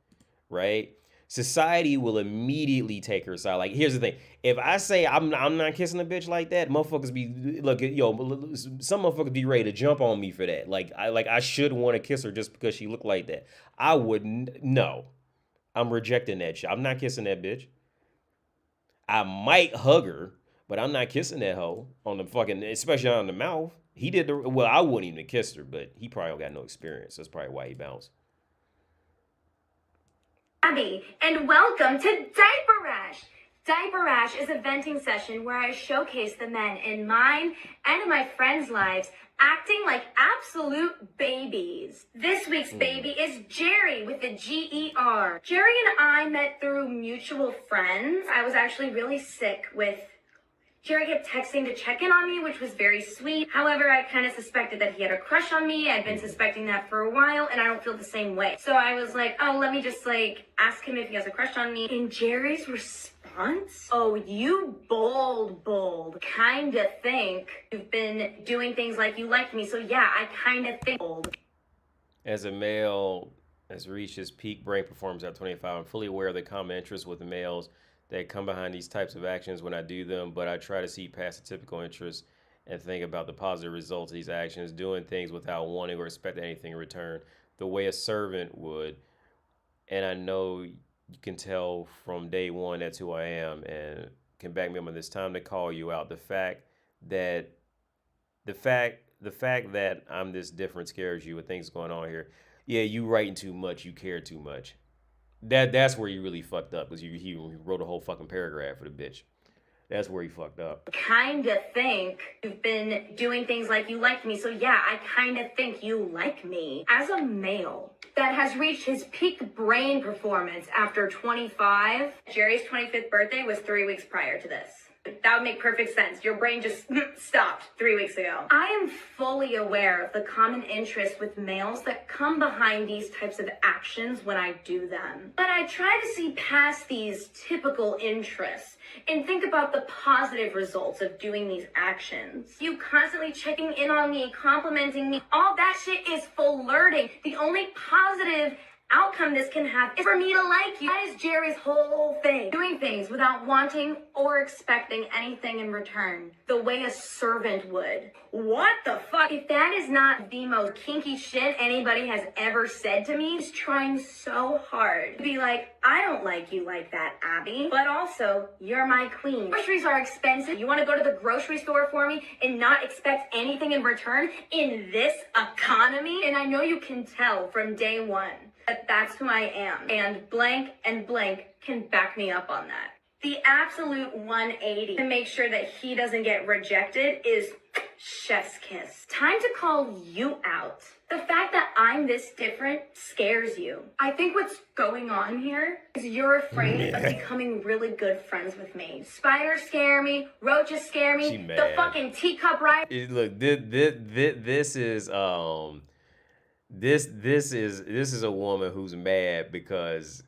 right? Society will immediately take her side. Like, here's the thing. If I say I'm not kissing a bitch like that, motherfuckers be, look, some motherfuckers be ready to jump on me for that. Like I should want to kiss her just because she looked like that. I wouldn't, no. I'm rejecting that shit. I'm not kissing that bitch. I might hug her, but I'm not kissing that hoe on the fucking, especially on the mouth. He did the, well, I wouldn't even have kissed her, but he probably don't got no experience. That's probably why he bounced. Abby, and welcome to Diaper Rash. Diaper Rash is a venting session where I showcase the men in mine and in my friends' lives acting like absolute babies. This week's baby is Jerry with the G-E-R. Jerry and I met through mutual friends. I was actually really sick with Jerry kept texting to check in on me, which was very sweet. However, I kind of suspected that he had a crush on me. I'd been suspecting that for a while, and I don't feel the same way. So I was like, oh, let me just, ask him if he has a crush on me. And Jerry's response? Oh, you bold. Kinda think you've been doing things like you like me. So yeah, I kinda think bold. As a male has reached his peak brain performance at 25, I'm fully aware of the common interest with the males that come behind these types of actions when I do them, but I try to see past the typical interest and think about the positive results of these actions, doing things without wanting or expecting anything in return, the way a servant would. And I know you can tell from day one that's who I am and can back me up on this. Time to call you out. The fact that I'm this different scares you with things going on here. Yeah, you writing too much, you care too much. That's where you really fucked up, because he wrote a whole fucking paragraph for the bitch. That's where he fucked up. Kinda think you've been doing things like you like me. So yeah, I kinda think you like me. As a male that has reached his peak brain performance after 25, Jerry's 25th birthday was 3 weeks prior to this. That would make perfect sense. Your brain just stopped 3 weeks ago. I am fully aware of the common interest with males that come behind these types of actions when I do them. But I try to see past these typical interests and think about the positive results of doing these actions. You constantly checking in on me, complimenting me, all that shit is flirting. The only positive outcome this can have is for me to like you. That is Jerry's whole thing. Doing things without wanting or expecting anything in return. The way a servant would. What the fuck? If that is not the most kinky shit anybody has ever said to me, he's trying so hard to be like, I don't like you like that, Abby. But also, you're my queen. Groceries are expensive. You want to go to the grocery store for me and not expect anything in return in this economy? And I know you can tell from day one that that's who I am. And blank can back me up on that. The absolute 180 to make sure that he doesn't get rejected is chef's kiss. Time to call you out. The fact that I'm this different scares you. I think what's going on here is you're afraid of becoming really good friends with me. Spiders scare me, roaches scare me, the fucking teacup ride. Look, this is a woman who's mad because,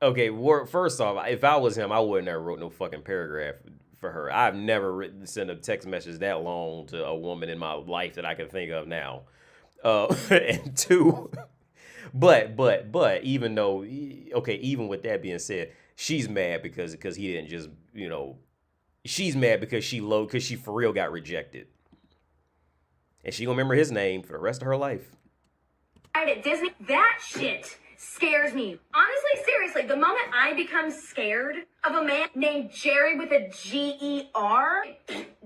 okay, first off, if I was him, I wouldn't have wrote no fucking paragraph for her. I've never sent a text message that long to a woman in my life that I can think of now. And two, but even though, okay, even with that being said, she's mad because he didn't just, she's mad because she for real got rejected. And she gonna remember his name for the rest of her life. At Disney, that shit scares me. Honestly, seriously, the moment I become scared of a man named Jerry with a G-E-R,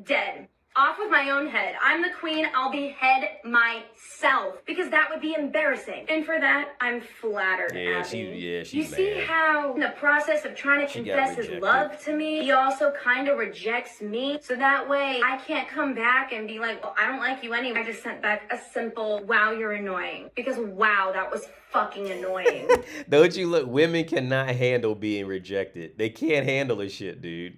dead. Off with my own head. I'm the queen. I'll behead myself because that would be embarrassing. And for that, I'm flattered. She's You see mad. how in the process of trying to confess his rejected. love to me, he also kind of rejects me. So that way I can't come back and be like, well, I don't like you anyway. I just sent back a simple, wow, you're annoying. Because wow, that was fucking annoying. Don't you look? Women cannot handle being rejected. They can't handle this shit, dude.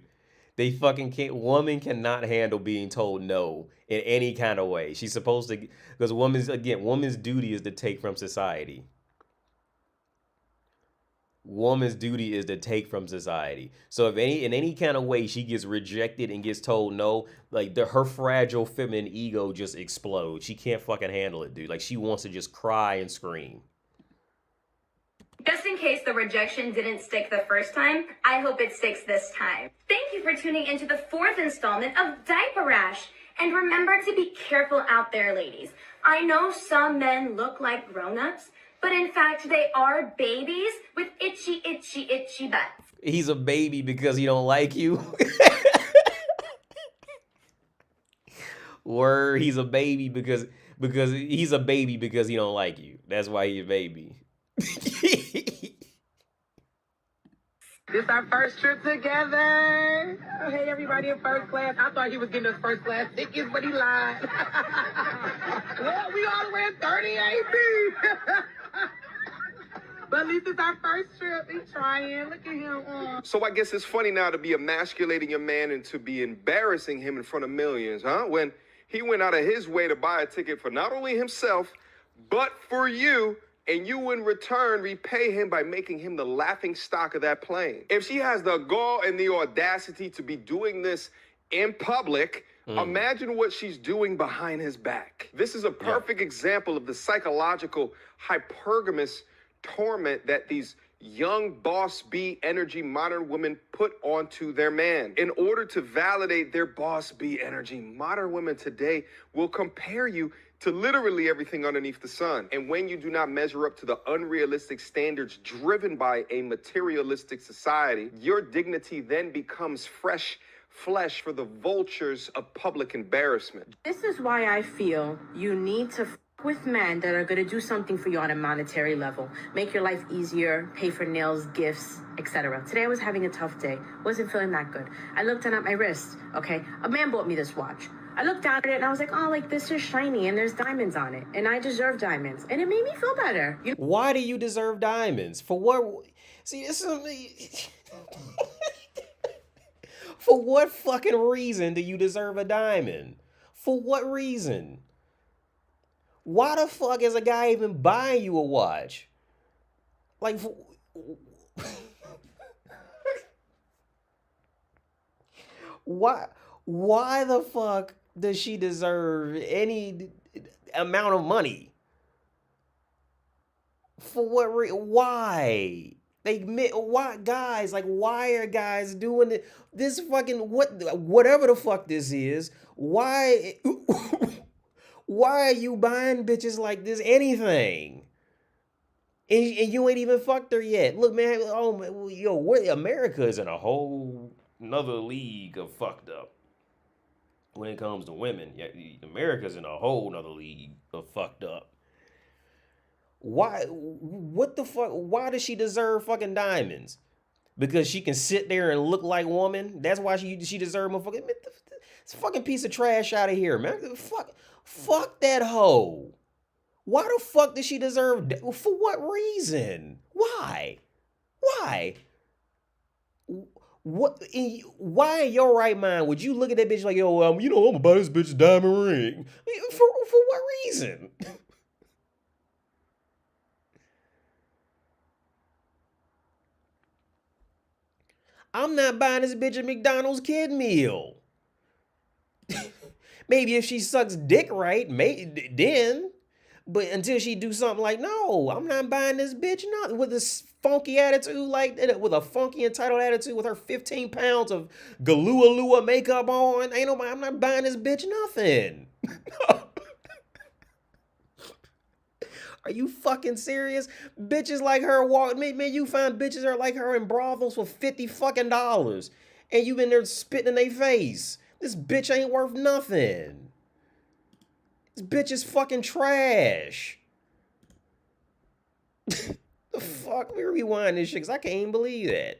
They fucking can't. Woman cannot handle being told no in any kind of way. She's supposed to, because woman's duty is to take from society. Woman's duty is to take from society. So if in any kind of way she gets rejected and gets told no, like her fragile feminine ego just explodes. She can't fucking handle it, dude. Like she wants to just cry and scream. Just in case the rejection didn't stick the first time, I hope it sticks this time. Thank you for tuning into the 4th installment of Diaper Rash. And remember to be careful out there, ladies. I know some men look like grown-ups, but in fact, they are babies with itchy, itchy, itchy butts. He's a baby because he don't like you. Word, he's a baby because he's a baby because he don't like you. That's why he's a baby. This our first trip together. Oh, hey, everybody in first class. I thought he was getting us first class tickets, but he lied. Well, we all the way at 38, but at least it's our first trip. He's trying. Look at him. So I guess it's funny now to be emasculating your man and to be embarrassing him in front of millions, huh? When he went out of his way to buy a ticket for not only himself, but for you. And you, in return, repay him by making him the laughing stock of that plane. If she has the gall and the audacity to be doing this in public, imagine what she's doing behind his back. This is a perfect example of the psychological hypergamous torment that these young boss bee energy modern women put onto their man. In order to validate their boss bee energy, modern women today will compare you to literally everything underneath the sun. And when you do not measure up to the unrealistic standards driven by a materialistic society, your dignity then becomes fresh flesh for the vultures of public embarrassment. This is why I feel you need to with men that are going to do something for you on a monetary level, make your life easier, pay for nails, gifts, etc. Today I was having a tough day, wasn't feeling that good. I looked down at my wrist, okay? A man bought me this watch. I looked down at it and I was like, oh, like this is shiny and there's diamonds on it. And I deserve diamonds. And it made me feel better. Why do you deserve diamonds? For what? See, this is... For what fucking reason do you deserve a diamond? For what reason? Why the fuck is a guy even buying you a watch? Like, why the fuck does she deserve any amount of money? For what reason? Why? Why guys? Like, why are guys doing this fucking whatever the fuck this is? Why? Why are you buying bitches like this anything? And you ain't even fucked her yet. Look, man. Oh, yo, America is in a whole another league of fucked up when it comes to women. Yeah, America's in a whole nother league of fucked up. Why? What the fuck? Why does she deserve fucking diamonds? Because she can sit there and look like woman? That's why she deserve motherfucking... This fucking piece of trash out of here, man. Fuck that hoe. Why the fuck does she deserve... For what reason? Why? What? Why in your right mind would you look at that bitch like, yo, I'm gonna buy this bitch a diamond ring? For what reason? I'm not buying this bitch a McDonald's kid meal. Maybe if she sucks dick right, then. But until she do something like, no, I'm not buying this bitch nothing with this funky attitude like that, with a funky entitled attitude with her 15 pounds of Galua Lua makeup on. I'm not buying this bitch nothing. Are you fucking serious? Bitches like her walk, man, you find bitches are like her in brothels for $50 fucking, and you been there spitting in their face. This bitch ain't worth nothing. This bitch is fucking trash. The fuck? Let me rewind this shit, because I can't even believe that.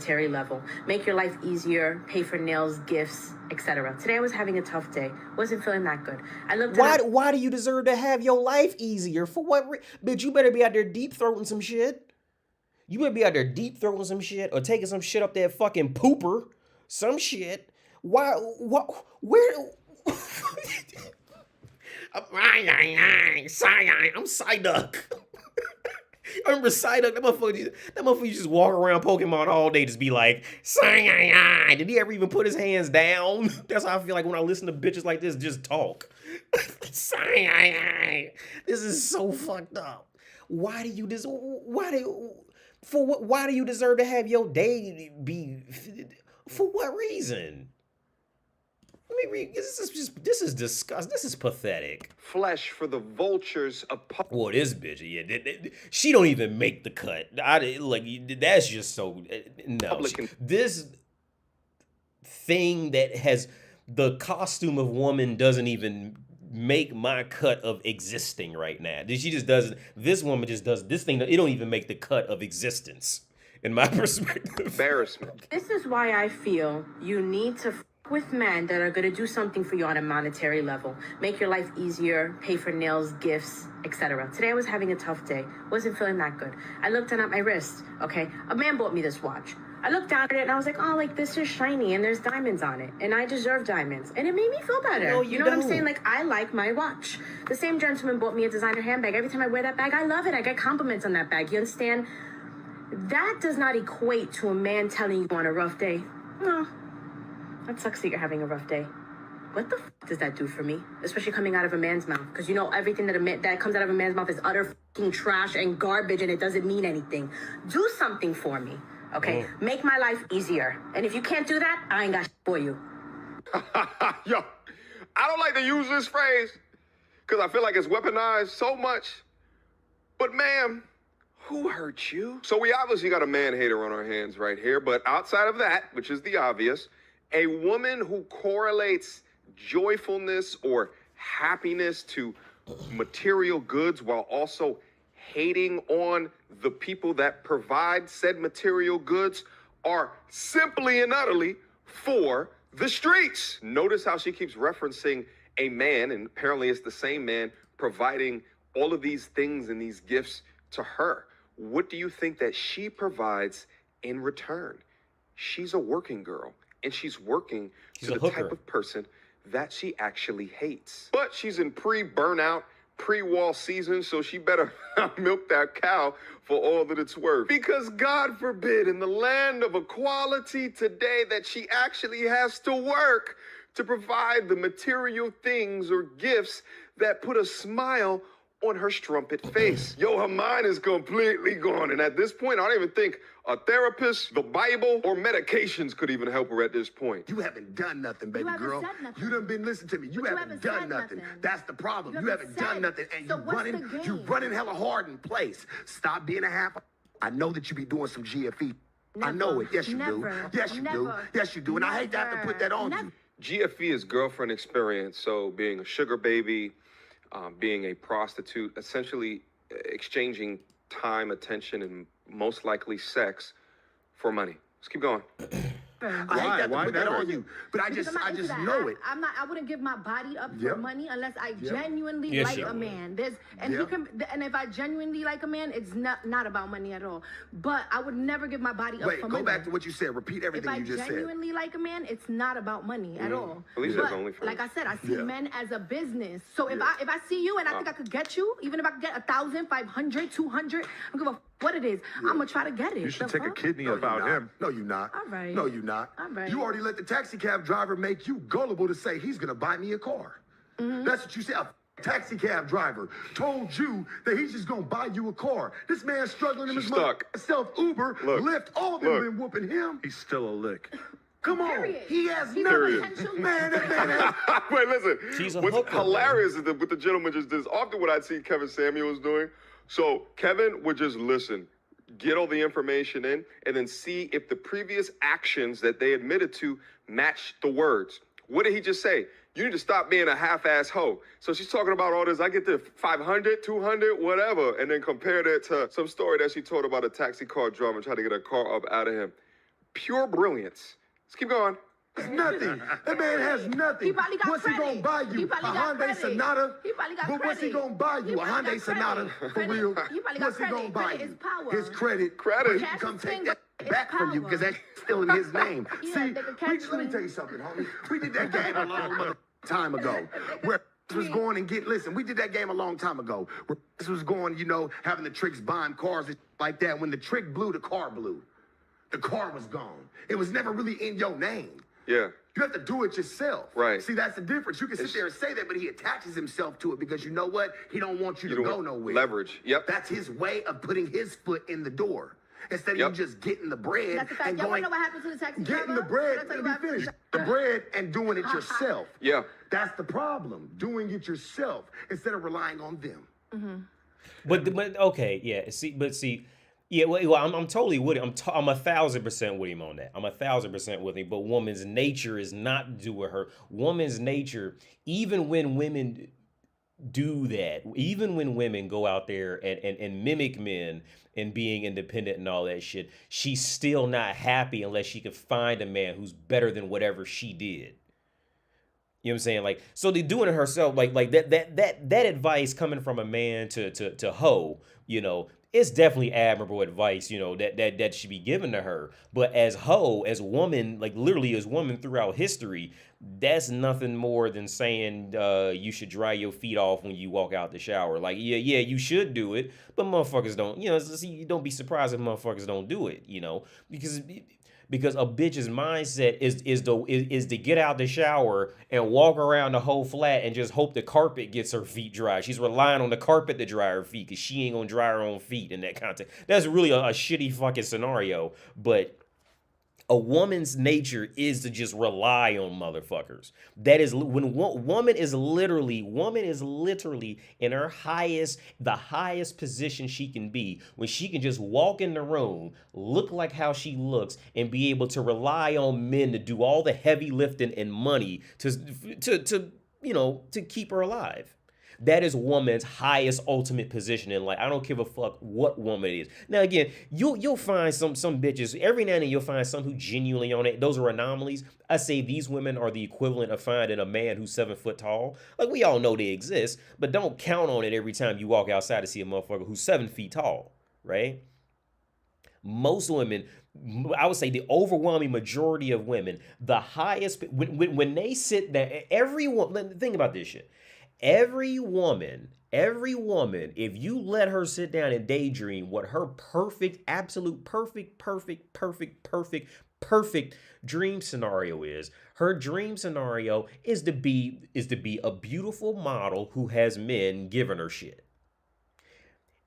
Level, make your life easier, pay for nails, gifts, etc. Today I was having a tough day, wasn't feeling that good. I looked Why do you deserve to have your life easier? For what bitch, you better be out there deep throating some shit. You better be out there deep throating some shit or taking some shit up that fucking pooper. Some shit. Why where I'm Psyduck. I remember Psyduck, that motherfucker just walk around Pokemon all day, just be like, Psy. Did he ever even put his hands down? That's how I feel like when I listen to bitches like this just talk. Psy. This is so fucked up. Why do you deserve to have your day be, for what reason? Let me read. This is disgusting. This is pathetic. Flesh for the vultures of Well, this bitch, yeah, she don't even make the cut. That's just so no. This thing that has the costume of woman doesn't even make my cut of existing right now. She just doesn't. This woman just does this thing. It don't even make the cut of existence in my perspective. embarrassment. This is why I feel you need to with men that are going to do something for you on a monetary level, make your life easier, pay for nails, gifts, etc. Today I was having a tough day, wasn't feeling that good. I looked down at my wrist, okay? A man bought me this watch. I looked down at it and I was like, oh, like this is shiny and there's diamonds on it and I deserve diamonds. And it made me feel better. No, you know what I'm saying? Like, I like my watch. The same gentleman bought me a designer handbag. Every time I wear that bag, I love it. I get compliments on that bag. You understand? That does not equate to a man telling you on a rough day. No. That sucks that you're having a rough day. What the f does that do for me? Especially coming out of a man's mouth. Because you know everything that comes out of a man's mouth is utter f***ing trash and garbage and it doesn't mean anything. Do something for me, okay? Make my life easier. And if you can't do that, I ain't got shit for you. Yo, I don't like to use this phrase because I feel like it's weaponized so much. But ma'am, who hurt you? So we obviously got a man-hater on our hands right here. But outside of that, which is the obvious, a woman who correlates joyfulness or happiness to material goods while also hating on the people that provide said material goods are simply and utterly for the streets. Notice how she keeps referencing a man, and apparently it's the same man providing all of these things and these gifts to her. What do you think that she provides in return? She's a working girl. And she's working to the type of person that she actually hates. But she's in pre-burnout, pre-wall season, so she better milk that cow for all that it's worth. Because God forbid, in the land of equality today, that she actually has to work to provide the material things or gifts that put a smile on her strumpet face. Yo, her mind is completely gone. And at this point, I don't even think a therapist, the Bible, or medications could even help her at this point. You haven't done nothing, baby girl. You done been listening to me. You haven't done nothing. That's the problem. You haven't done nothing. And you running hella hard in place. Stop being a half. I know that you be doing some GFE. I know it. Yes, you do. Yes, you do. Yes, you do. And I hate to have to put that on you. GFE is girlfriend experience. So being a sugar baby, being a prostitute, essentially exchanging time, attention, and most likely sex for money. Let's keep going. I hate that to put that on you, but I just know it. I wouldn't give my body up for money unless I genuinely like a man. And if I genuinely like a man, it's not about money at all. But I would never give my body up for money. Go back to what you said. Repeat everything you just said. If I genuinely like a man, it's not about money at all. At least that's OnlyFans. Like I said, I see men as a business. So if I see you and I think I could get you, even if I could get 1,000, 500, 200, I don't give a what it is. I'm gonna try to get it. You should take a kidney about him. No, you're not. All right. No, you're not. All right. You already let the taxi cab driver make you gullible to say he's gonna buy me a car. That's what you said. A taxi cab driver told you that he's just gonna buy you a car. This man's struggling in his money. Self Uber, Lyft, all of them been whooping him. He's still a lick. Come on, Period. he has He's a nothing. potential- Man, that man has Wait, listen. She's a What's hooker, hilarious is that what the gentleman just did is often what I'd see Kevin Samuels doing. So Kevin would just listen, get all the information in, and then see if the previous actions that they admitted to match the words. What did he just say? You need to stop being a half-ass hoe. So she's talking about all this. I get to 500, 200, whatever, and then compared it to some story that she told about a taxi car driver and trying to get a car up out of him. Pure brilliance. Let's keep going. nothing. That man has nothing. He probably got What's he credit. gonna buy you? He A probably got Hyundai credit. Sonata? He probably got But what's he credit. gonna buy He you? A probably Hyundai got Sonata? credit. For Credit. real? He probably got What's he credit. gonna buy Credit you? is power. His credit. Credit. But he can Cash come is take king, that it's back from you power. because that's still in his name. Yeah, See, they can catch let me you. tell you something, homie. We did that game a long time ago. Where was going and listen, we did that game a long time ago. Where this was going, you know, having the tricks buying cars and like that. When the trick blew, the car blew. The car was gone. It was never really in your name. Yeah. You have to do it yourself. Right. See, that's the difference. You can sit there and say that, but he attaches himself to it because you know what? He don't want you to don't go want nowhere. leverage. Yep. That's his way of putting his foot in the door. Instead of Yep. you just getting the bread That's the fact. and Y'all going, wanna know what happened to the taxi driver? getting the bread, Can I tell you let me what happened finish. to The bread and doing it yourself. Yeah. That's the problem. Doing it yourself instead of relying on them. But okay, yeah. See, yeah. Well, I'm totally with him. I'm 1,000% with him on that. I'm 1,000% with him. But woman's nature is not to do with her. Woman's nature, even when women do that, even when women go out there and mimic men and being independent and all that shit, she's still not happy unless she can find a man who's better than whatever she did. You know what I'm saying? Like, so they're doing it herself. Like that advice coming from a man to hoe, you know, it's definitely admirable advice, you know, that should be given to her. But as hoe, as woman, like literally as woman throughout history, that's nothing more than saying you should dry your feet off when you walk out the shower. Like, yeah, you should do it, but motherfuckers don't. You know, see, don't be surprised if motherfuckers don't do it. You know, because a bitch's mindset is to get out the shower and walk around the whole flat and just hope the carpet gets her feet dry. She's relying on the carpet to dry her feet because she ain't gonna dry her own feet in that context. That's really a shitty fucking scenario. But a woman's nature is to just rely on motherfuckers. That is when woman is literally in her the highest position she can be, when she can just walk in the room, look like how she looks, and be able to rely on men to do all the heavy lifting and money to you know, to keep her alive. That is woman's highest ultimate position in life. I don't give a fuck what woman it is. Now again, you'll find some bitches every now and then. You'll find some who genuinely on it. Those are anomalies. I say these women are the equivalent of finding a man who's 7 foot tall. Like, we all know they exist, but don't count on it every time you walk outside to see a motherfucker who's 7 feet tall, right? Most women, I would say the overwhelming majority of women, the highest when they sit there, everyone. Think about this shit. Every woman, if you let her sit down and daydream what her perfect, absolute perfect dream scenario is, her dream scenario is to be a beautiful model who has men giving her shit.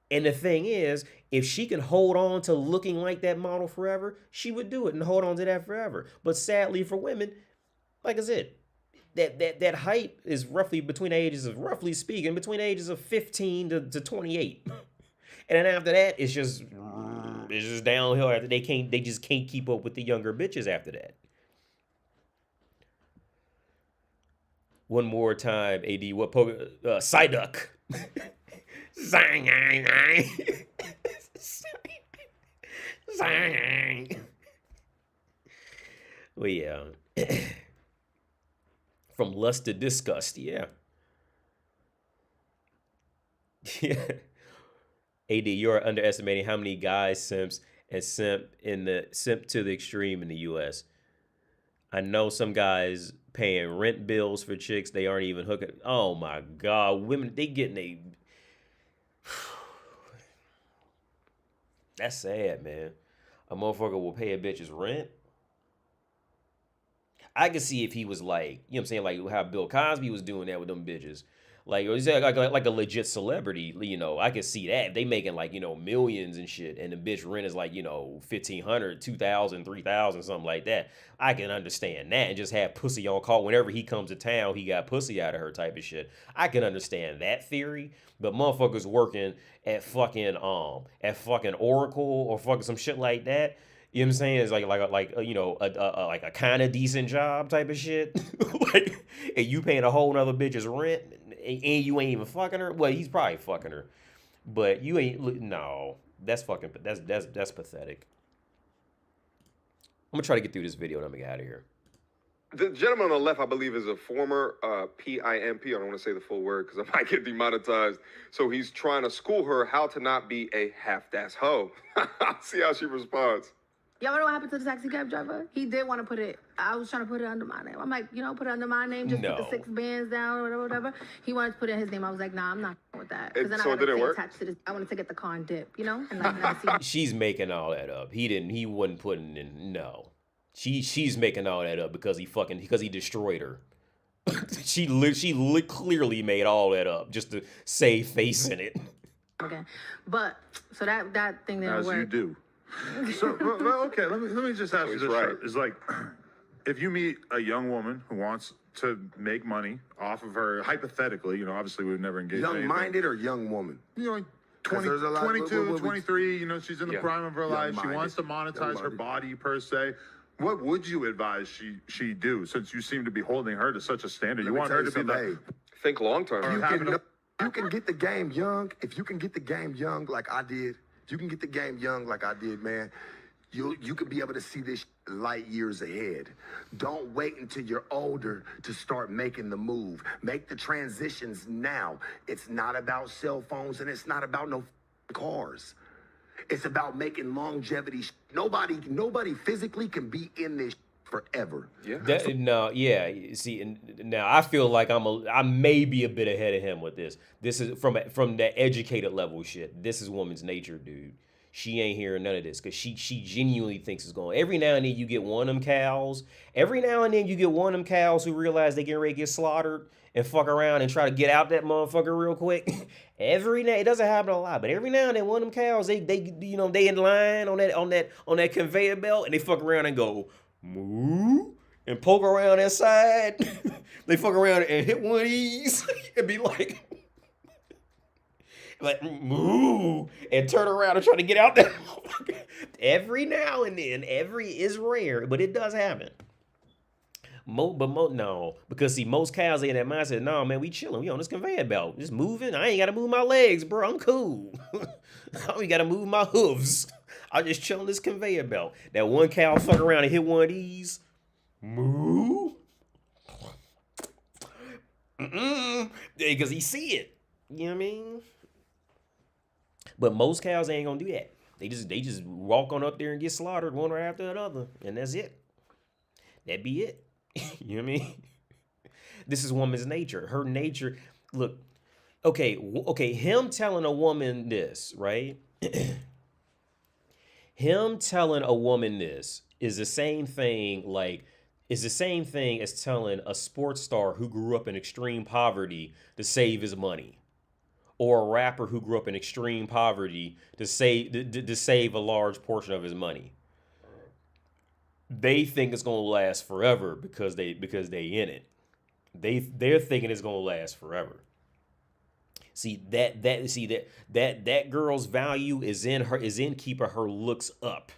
And the thing is, if she can hold on to looking like that model forever, she would do it and hold on to that forever. But sadly for women, like I said, that height is roughly between the ages of, roughly speaking, between the ages of 15 to 28. And then after that, it's just downhill. After they just can't keep up with the younger bitches after that. One more time, AD, what Psyduck. Well, yeah. From lust to disgust, yeah. Yeah. AD, you're underestimating how many guys simp to the extreme in the US. I know some guys paying rent bills for chicks they aren't even hooking. Oh my God, women, they getting That's sad, man. A motherfucker will pay a bitch's rent. I could see if he was like, you know what I'm saying, like how Bill Cosby was doing that with them bitches. Like, is that like a legit celebrity? You know, I could see that. They making like, you know, millions and shit, and the bitch rent is like, you know, 1,500, 2,000, 3,000, something like that. I can understand that, and just have pussy on call whenever he comes to town. He got pussy out of her type of shit. I can understand that theory, but motherfuckers working at fucking Oracle or fucking some shit like that. You know what I'm saying? It's like you know, like a kind of decent job type of shit. Like, and you paying a whole nother bitch's rent, and you ain't even fucking her. Well, he's probably fucking her, but you ain't. No, that's pathetic. I'm gonna try to get through this video and I'm gonna get out of here. The gentleman on the left, I believe, is a former PIMP. I don't want to say the full word because I might get demonetized. So he's trying to school her how to not be a half-ass hoe. See how she responds. Y'all know what happened to the taxi cab driver? He did want to put it, I was trying to put it under my name. I'm like, you know, put it under my name, just put the 6 bands down or whatever. He wanted to put it in his name. I was like, nah, I'm not with that. Because then I wanted to stay attached to this. I wanted to get the car and dip, you know? And like, she's making all that up. He wasn't putting in, no. She's making all that up because he destroyed her. she clearly made all that up just to save face in it. Okay. But, so that thing didn't work. As you do. So, well, okay, let me just ask you this. Right. It's like, if you meet a young woman who wants to make money off of her, hypothetically, you know, obviously we've never engaged. Young-minded or young woman? You know, 22, 23, you know, she's in the prime of her life. She wants to monetize her body, per se. What would you advise she do, since you seem to be holding her to such a standard? You want her to be the... Think long-term. You can get the game young. If you can get the game young like I did, you can get the game young like I did, man. You could be able to see this light years ahead. Don't wait until you're older to start making the move. Make the transitions now. It's not about cell phones and it's not about no cars. It's about making longevity. Nobody physically can be in this forever. Yeah. See, now I feel like I may be a bit ahead of him with this. This is from that educated level shit. This is woman's nature, dude. She ain't hearing none of this because she genuinely thinks it's going. Every now and then you get one of them cows. Every now and then you get one of them cows who realize they getting ready to get slaughtered and fuck around and try to get out that motherfucker real quick. Every now, it doesn't happen a lot, but every now and then one of them cows, they in line on that conveyor belt and they fuck around and go moo and poke around that side. They fuck around and hit one of these and be like moo and turn around and try to get out that motherfucker. Every now and then, is rare, but it does happen. No, because see, most cows they in that mindset. No, man, we chilling. We on this conveyor belt, just moving. I ain't gotta move my legs, bro. I'm cool. I only gotta move my hooves. I just chill on this conveyor belt. That one cow fuck around and hit one of these. Moo. Because he see it. You know what I mean? But most cows ain't gonna do that. They just walk on up there and get slaughtered one right after another, and that's it. That be it. You know what I mean? This is woman's nature. Her nature. Look, okay. Him telling a woman this, right? Him telling a woman this is the same thing. Is the same thing as telling a sports star who grew up in extreme poverty to save his money, or a rapper who grew up in extreme poverty to save a large portion of his money. They think it's gonna last forever because they in it. They're thinking it's gonna last forever. See that girl's value is in keeping her looks up.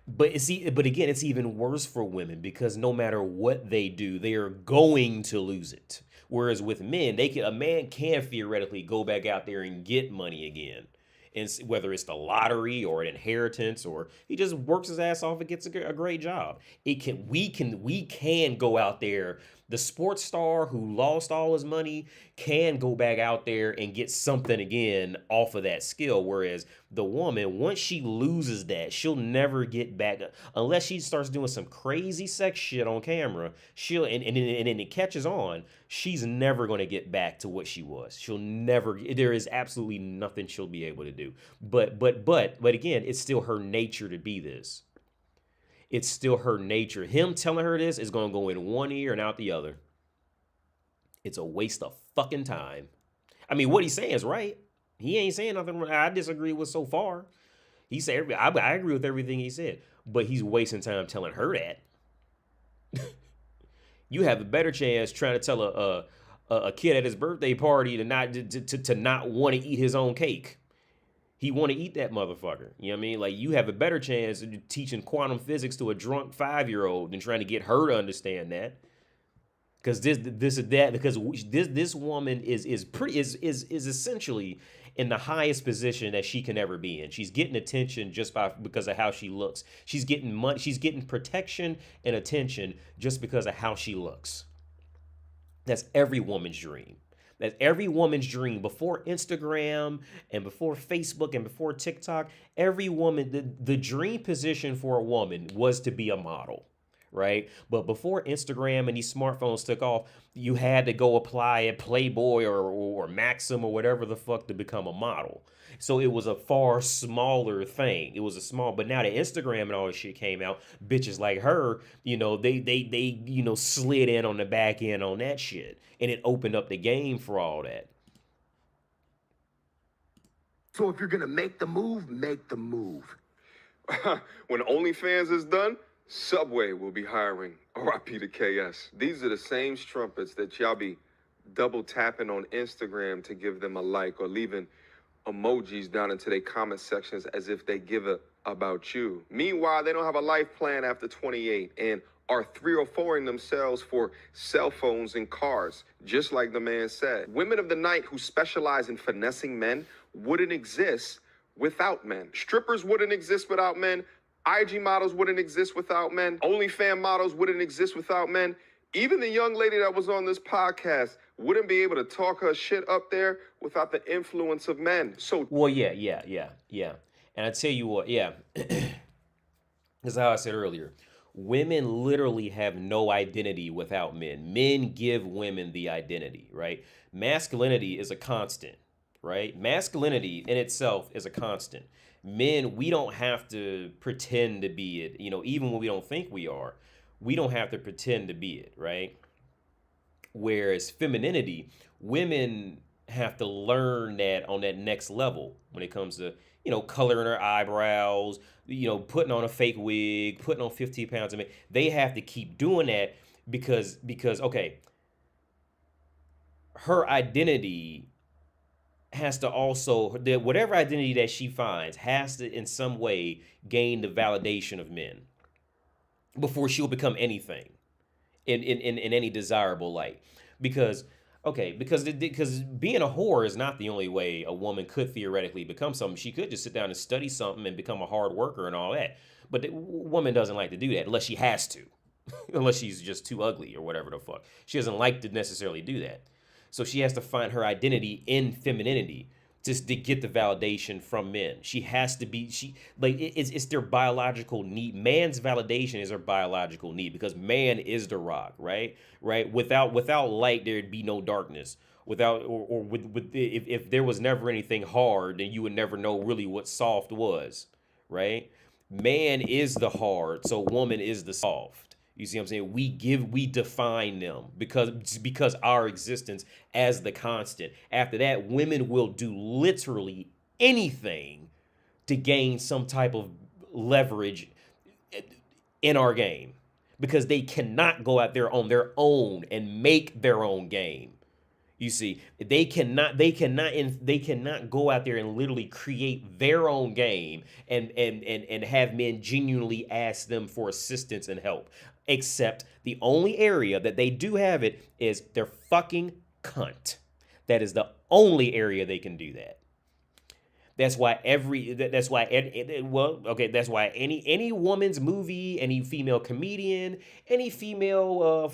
But again, it's even worse for women because no matter what they do, they are going to lose it. Whereas with men, a man can theoretically go back out there and get money again. And whether it's the lottery or an inheritance or he just works his ass off and gets a great job. We can go out there. The sports star who lost all his money can go back out there and get something again off of that skill. Whereas the woman, once she loses that, she'll never get back unless she starts doing some crazy sex shit on camera. And then it catches on. She's never going to get back to what she was. She'll never. There is absolutely nothing she'll be able to do. But again, it's still her nature to be this. It's still her nature. Him telling her this is going to go in one ear and out the other. It's a waste of fucking time. I mean, what he's saying is right. He ain't saying nothing I disagree with so far. He said, I agree with everything he said, but he's wasting time telling her that. You have a better chance trying to tell a kid at his birthday party to not want to eat his own cake. He want to eat that motherfucker. You know what I mean? Like, you have a better chance of teaching quantum physics to a drunk 5-year-old than trying to get her to understand that. Because this woman is essentially in the highest position that she can ever be in. She's getting attention because of how she looks. She's getting money. She's getting protection and attention just because of how she looks. That's every woman's dream. That's every woman's dream. Before Instagram and before Facebook and before TikTok, every woman, the dream position for a woman was to be a model. Right? But before Instagram and these smartphones took off, you had to go apply at Playboy or Maxim or whatever the fuck to become a model. So it was a far smaller thing. It was a small, but now that Instagram and all this shit came out, bitches like her, you know, they slid in on the back end on that shit. And it opened up the game for all that. So if you're gonna make the move, make the move. When OnlyFans is done, Subway will be hiring RIP to KS. These are the same strumpets that y'all be double tapping on Instagram to give them a like or leaving emojis down into their comment sections as if they give a about you. Meanwhile, they don't have a life plan after 28 and are 304ing themselves for cell phones and cars, just like the man said. Women of the night who specialize in finessing men wouldn't exist without men. Strippers wouldn't exist without men. IG models wouldn't exist without men. OnlyFans models wouldn't exist without men. Even the young lady that was on this podcast wouldn't be able to talk her shit up there without the influence of men. So, well, yeah. And I tell you what, yeah, because how I said earlier, women literally have no identity without men. Men give women the identity, right? Masculinity is a constant, right? Masculinity in itself is a constant. Men, we don't have to pretend to be it. You know, even when we don't think we are, we don't have to pretend to be it, right? Whereas femininity, women have to learn that on that next level when it comes to, you know, coloring her eyebrows, you know, putting on a fake wig, putting on 15 pounds of makeup. They have to keep doing that because, okay, her identity has to also, whatever identity that she finds has to in some way gain the validation of men before she'll become anything in any desirable light. Because being a whore is not the only way a woman could theoretically become something. She could just sit down and study something and become a hard worker and all that. But the woman doesn't like to do that unless she has to, unless she's just too ugly or whatever the fuck. She doesn't like to necessarily do that. So she has to find her identity in femininity just to get the validation from men. She has to be, it's their biological need. Man's validation is their biological need because man is the rock, right? Right? Without light, there'd be no darkness. If there was never anything hard, then you would never know really what soft was, right? Man is the hard, so woman is the soft. You see what I'm saying? We define them because our existence as the constant. After that, women will do literally anything to gain some type of leverage in our game because they cannot go out there on their own and make their own game. You see, they cannot go out there and literally create their own game and have men genuinely ask them for assistance and help. Except the only area that they do have it is their fucking cunt. That is the only area they can do that. That's why any woman's movie, any female comedian, any female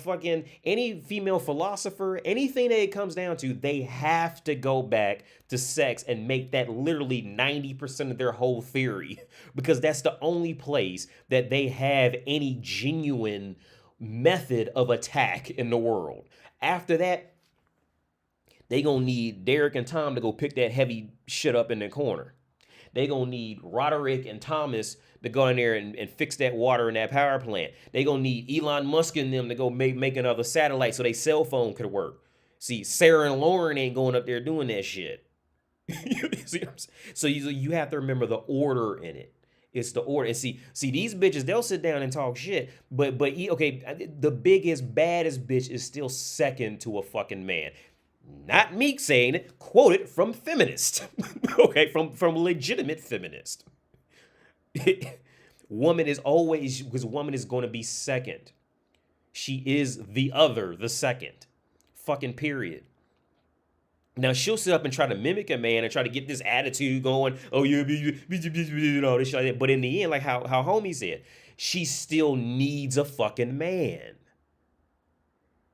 any female philosopher, anything that it comes down to, they have to go back to sex and make that literally 90% of their whole theory, because that's the only place that they have any genuine method of attack in the world. After that, they gonna need Derek and Tom to go pick that heavy shit up in the corner. They gonna need Roderick and Thomas to go in there and fix that water in that power plant. They gonna need Elon Musk and them to go make another satellite so their cell phone could work. See, Sarah and Lauren ain't going up there doing that shit. See what I'm saying? So you have to remember the order in it. It's the order. And see these bitches, they'll sit down and talk shit, but okay, the biggest, baddest bitch is still second to a fucking man. Not me saying it, quoted from Feminist. Okay, from legitimate Feminist. Woman is always, because woman is going to be second. She is the other, the second. Fucking period. Now, she'll sit up and try to mimic a man and try to get this attitude going. Oh, yeah, all this shit. But in the end, like how homie said, she still needs a fucking man.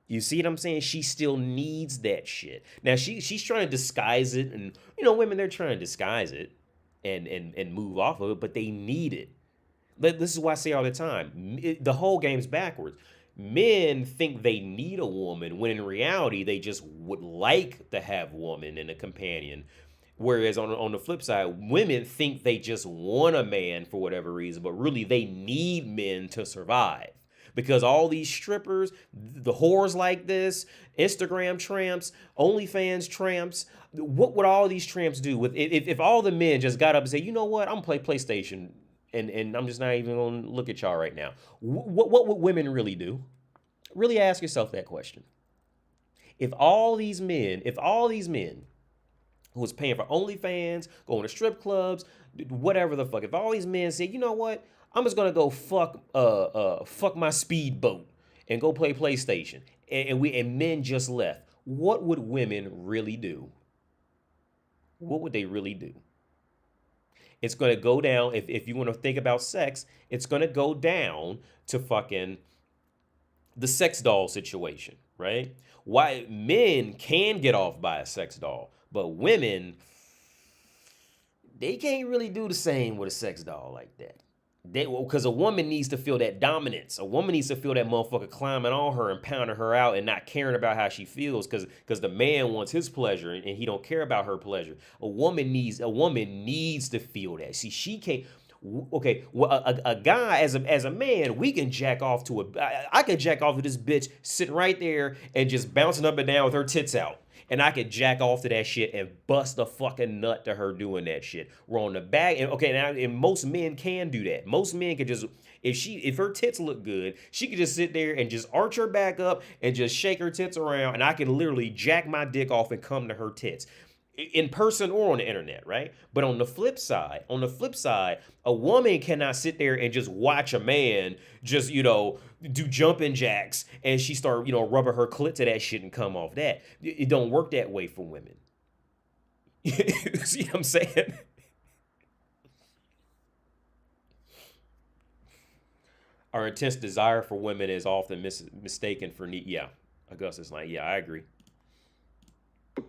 You see what I'm saying? She still needs that shit. Now, she's trying to disguise it. And, women, they're trying to disguise it and move off of it, but they need it. This is why I say all the time, the whole game's backwards. Men think they need a woman when in reality they just would like to have a woman and a companion. Whereas on the flip side, women think they just want a man for whatever reason, but really they need men to survive. Because all these strippers, the whores like this, Instagram tramps, OnlyFans tramps, what would all these tramps do if all the men just got up and said, you know what, I'm gonna play PlayStation and I'm just not even gonna look at y'all right now. What would women really do? Really ask yourself that question. If all these men who was paying for OnlyFans, going to strip clubs, whatever the fuck, if all these men said, you know what, I'm just gonna go fuck my speedboat and go play PlayStation, and men just left, what would women really do? What would they really do? It's going to go down, if you want to think about sex, it's going to go down to fucking the sex doll situation, right? Why men can get off by a sex doll, but women, they can't really do the same with a sex doll like that. Because a woman needs to feel that dominance. A woman needs to feel that motherfucker climbing on her and pounding her out and not caring about how she feels because the man wants his pleasure and he don't care about her pleasure. A woman needs to feel that. See, she can't. Okay, well, a guy as a man, we can jack off to I can jack off to this bitch sitting right there and just bouncing up and down with her tits out. And I could jack off to that shit and bust a fucking nut to her doing that shit. We're on the back. And most men can do that. Most men can just, if her tits look good, she could just sit there and just arch her back up and just shake her tits around. And I can literally jack my dick off and come to her tits. In person or on the internet, right? But on the flip side, a woman cannot sit there and just watch a man just, do jumping jacks and she start, rubbing her clit to that shit and come off that. It don't work that way for women. See what I'm saying? Our intense desire for women is often mistaken for need. Yeah, Augustus, like, yeah, I agree.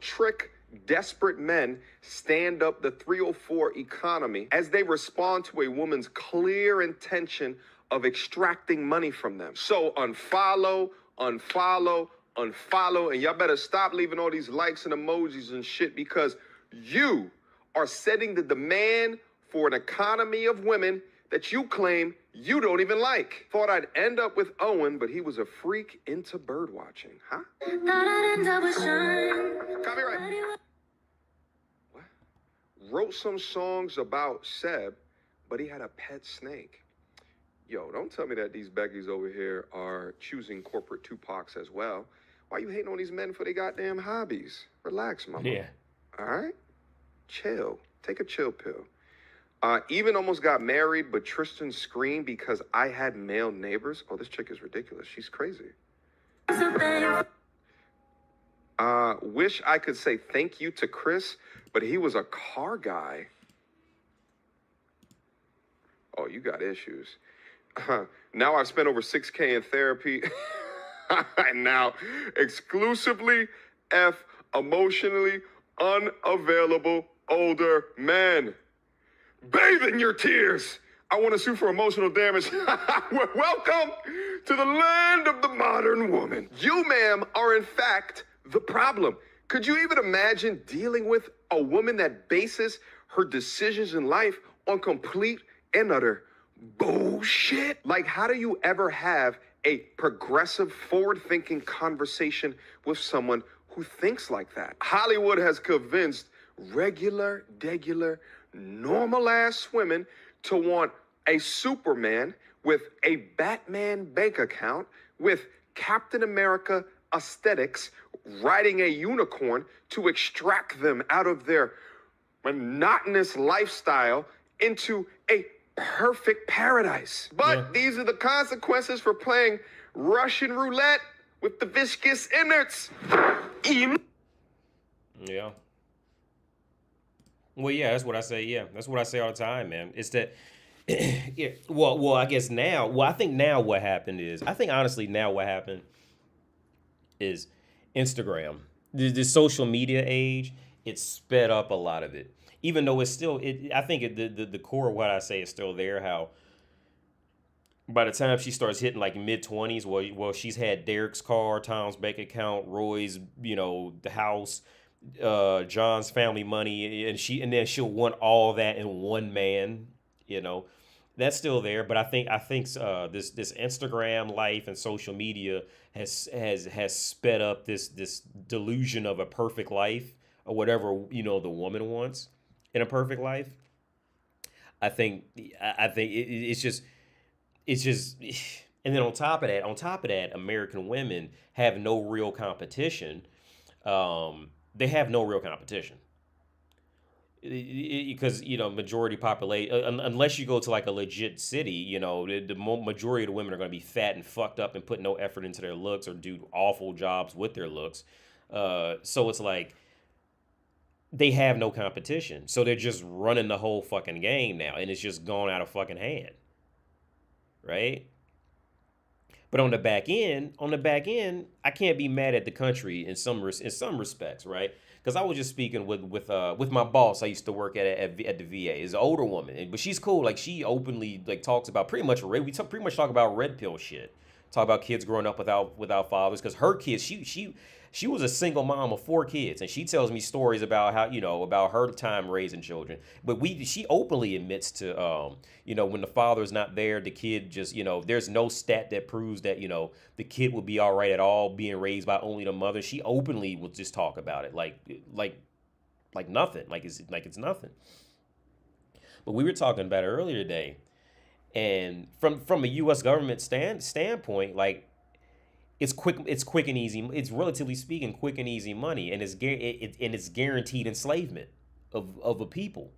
Trick desperate men stand up the 304 economy as they respond to a woman's clear intention of extracting money from them. So unfollow, and y'all better stop leaving all these likes and emojis and shit because you are setting the demand for an economy of women that you claim you don't even like. Thought I'd end up with Owen, but he was a freak into bird watching, huh? Copyright. What? Wrote some songs about Seb, but he had a pet snake. Yo, don't tell me that these Beckys over here are choosing corporate Tupacs as well. Why you hating on these men for their goddamn hobbies? Relax, mama. Yeah. All right? Chill. Take a chill pill. Even almost got married, but Tristan screamed because I had male neighbors. Oh, this chick is ridiculous. She's crazy. Wish I could say thank you to Chris, but he was a car guy. Oh, you got issues. Now I've spent over $6,000 in therapy. And now exclusively emotionally unavailable older men. Bathe in your tears. I want to sue for emotional damage. Welcome to the land of the modern woman. You, ma'am, are in fact the problem. Could you even imagine dealing with a woman that bases her decisions in life on complete and utter bullshit? Like, how do you ever have a progressive, forward-thinking conversation with someone who thinks like that. Hollywood has convinced regular, normal-ass women to want a Superman with a Batman bank account, with Captain America aesthetics, riding a unicorn to extract them out of their monotonous lifestyle into a perfect paradise. But these are the consequences for playing Russian roulette with the viscous innards. Yeah. Well, yeah, that's what I say. Yeah, that's what I say all the time, man. It's that, yeah. Well, I guess now. Well, I think now what happened is, I think honestly now what happened is Instagram, the social media age. It sped up a lot of it, even though it's still. I think the core of what I say is still there. How by the time she starts hitting like mid-20s, well, she's had Derek's car, Tom's bank account, Roy's, the house, John's family money, and then she'll want all that in one man. That's still there. But I think this Instagram life and social media has sped up this delusion of a perfect life or whatever the woman wants in a perfect life. I think it's just. And then on top of that, American women have no real competition. They have no real competition because majority population, unless you go to like a legit city, the majority of the women are going to be fat and fucked up and put no effort into their looks or do awful jobs with their looks. So it's like they have no competition. So they're just running the whole fucking game now, and it's just gone out of fucking hand. Right? But on the back end, I can't be mad at the country in some respects, right? Because I was just speaking with my boss. I used to work at the VA. Is an older woman, but she's cool. Like she openly talks about pretty much talk about red pill shit. Talk about kids growing up without fathers, because her kids, she was a single mom of 4 kids, and she tells me stories about how about her time raising children. But she openly admits to when the father's not there, the kid just there's no stat that proves that the kid will be all right at all being raised by only the mother. She openly will just talk about it like nothing, like it's nothing. But we were talking about it earlier today. And from a U.S. government standpoint, like it's quick and easy. It's relatively speaking quick and easy money, and it's guaranteed enslavement of a people,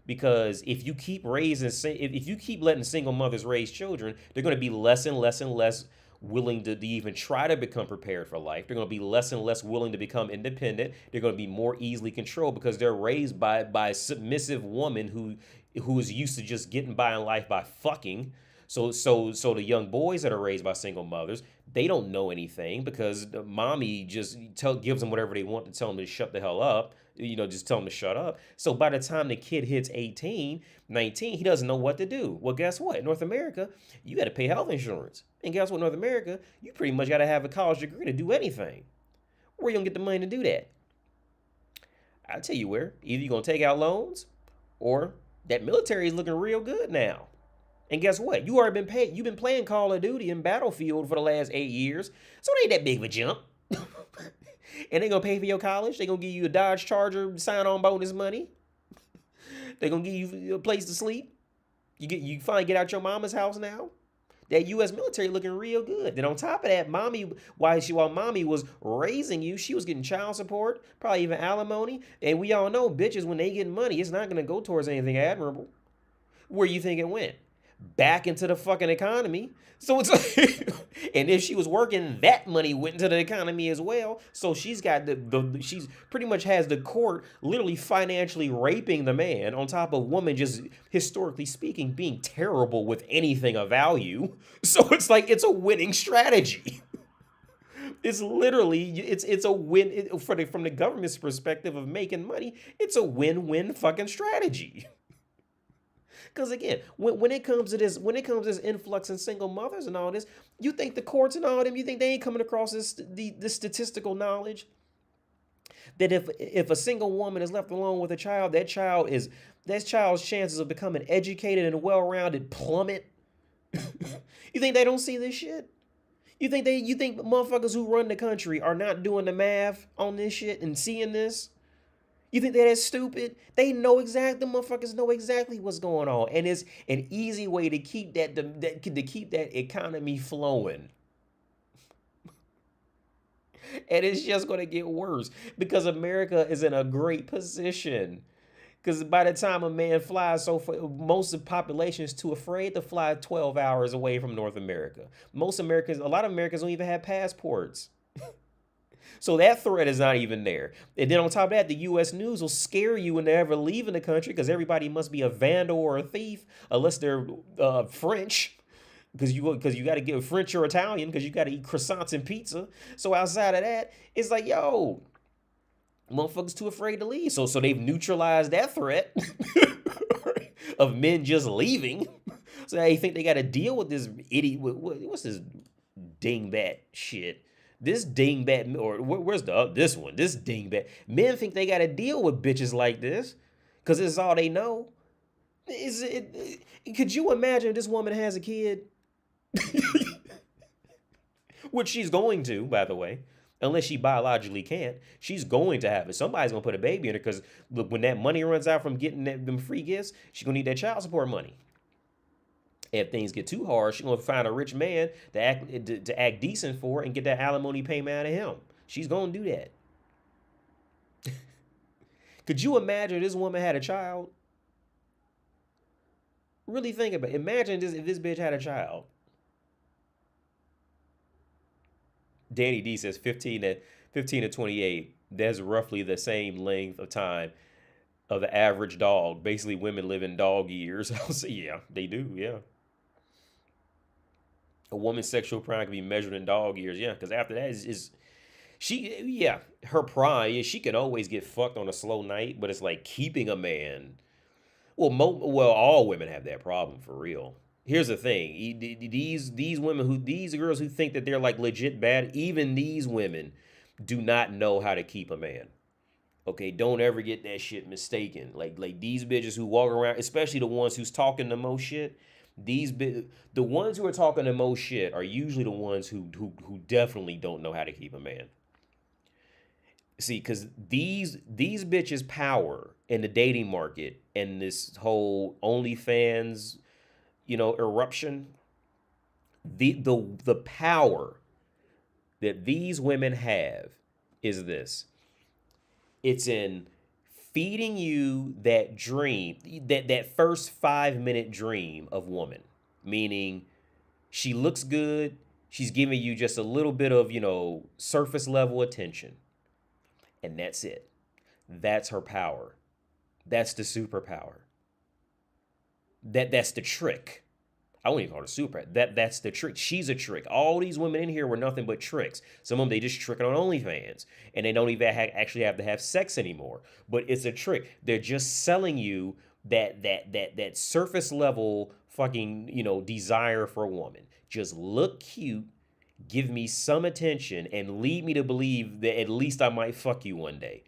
because if you keep letting single mothers raise children, they're going to be less and less and less willing to even try to become prepared for life. They're going to be less and less willing to become independent. They're going to be more easily controlled because they're raised by a submissive woman who is used to just getting by in life by fucking. So the young boys that are raised by single mothers, they don't know anything because the mommy just gives them whatever they want to tell them to shut the hell up. Just tell them to shut up. So by the time the kid hits 18, 19, he doesn't know what to do. Well, guess what? In North America, you got to pay health insurance. And guess what? North America, you pretty much got to have a college degree to do anything. Where you going to get the money to do that? I'll tell you where. Either you're going to take out loans, or that military is looking real good now. And guess what? You already been paid. You've been playing Call of Duty and Battlefield for the last 8 years. So it ain't that big of a jump. And they gonna pay for your college. They gonna give you a Dodge Charger sign-on bonus money. They gonna give you a place to sleep. You finally get out your mama's house now. That U.S. military looking real good. Then on top of that, while mommy was raising you, she was getting child support, probably even alimony. And we all know bitches, when they get money, it's not gonna go towards anything admirable. Where you think it went? Back into the fucking economy. So it's like, and if she was working, that money went into the economy as well. So she's got she's pretty much has the court literally financially raping the man, on top of woman just historically speaking being terrible with anything of value. So it's like, it's a winning strategy. It's literally, it's a win from the government's perspective of making money. It's a win-win fucking strategy. Because again, when it comes to this influx in single mothers and all this, you think the courts and all them, you think they ain't coming across this statistical knowledge that if a single woman is left alone with a child, that child's chances of becoming educated and well-rounded plummet. You think they don't see this shit? You think motherfuckers who run the country are not doing the math on this shit and seeing this? You think that is stupid? They know exactly, the motherfuckers know exactly what's going on. And it's an easy way to keep that economy flowing. And it's just going to get worse because America is in a great position. Because by the time a man flies, most of the population is too afraid to fly 12 hours away from North America. A lot of Americans don't even have passports. So that threat is not even there. And then on top of that, the U.S. News will scare you when they're ever leaving the country because everybody must be a vandal or a thief unless they're French. Because you got to get French or Italian because you got to eat croissants and pizza. So outside of that, it's like, yo, motherfuckers too afraid to leave. So they've neutralized that threat of men just leaving. So they think they got to deal with this idiot. What's this dingbat shit? This dingbat, or where's this one? This dingbat. Men think they got to deal with bitches like this because it's all they know. Could you imagine if this woman has a kid? Which she's going to, by the way. Unless she biologically can't, she's going to have it. Somebody's going to put a baby in her because look, when that money runs out from getting them free gifts, she's going to need that child support money. If things get too hard, she's going to find a rich man to act decent for her and get that alimony payment out of him. She's going to do that. Could you imagine if this woman had a child? Really think about it. Imagine if this bitch had a child. Danny D says 15 to 28. That's roughly the same length of time of the average dog. Basically, women live in dog years. I'll say, yeah, they do, yeah. A woman's sexual prime can be measured in dog years, yeah, because after that her prime is she can always get fucked on a slow night, but it's like keeping a man. Well, all women have that problem for real. Here's the thing: these girls who think that they're like legit bad, even these women do not know how to keep a man. Okay, don't ever get that shit mistaken. Like these bitches who walk around, especially the ones who's talking the most shit. The ones who are talking the most shit are usually the ones who definitely don't know how to keep a man. See, because these bitches' power in the dating market and this whole OnlyFans, eruption, the power that these women have is this. It's in feeding you that dream, that first 5-minute dream of woman, meaning she looks good, she's giving you just a little bit of, surface level attention. And that's it. That's her power. That's the superpower. That's the trick. I wouldn't even call it a super. That's the trick. She's a trick. All these women in here were nothing but tricks. Some of them, they just tricking on OnlyFans. And they don't even actually have to have sex anymore. But it's a trick. They're just selling you that surface level fucking, desire for a woman. Just look cute, give me some attention, and lead me to believe that at least I might fuck you one day.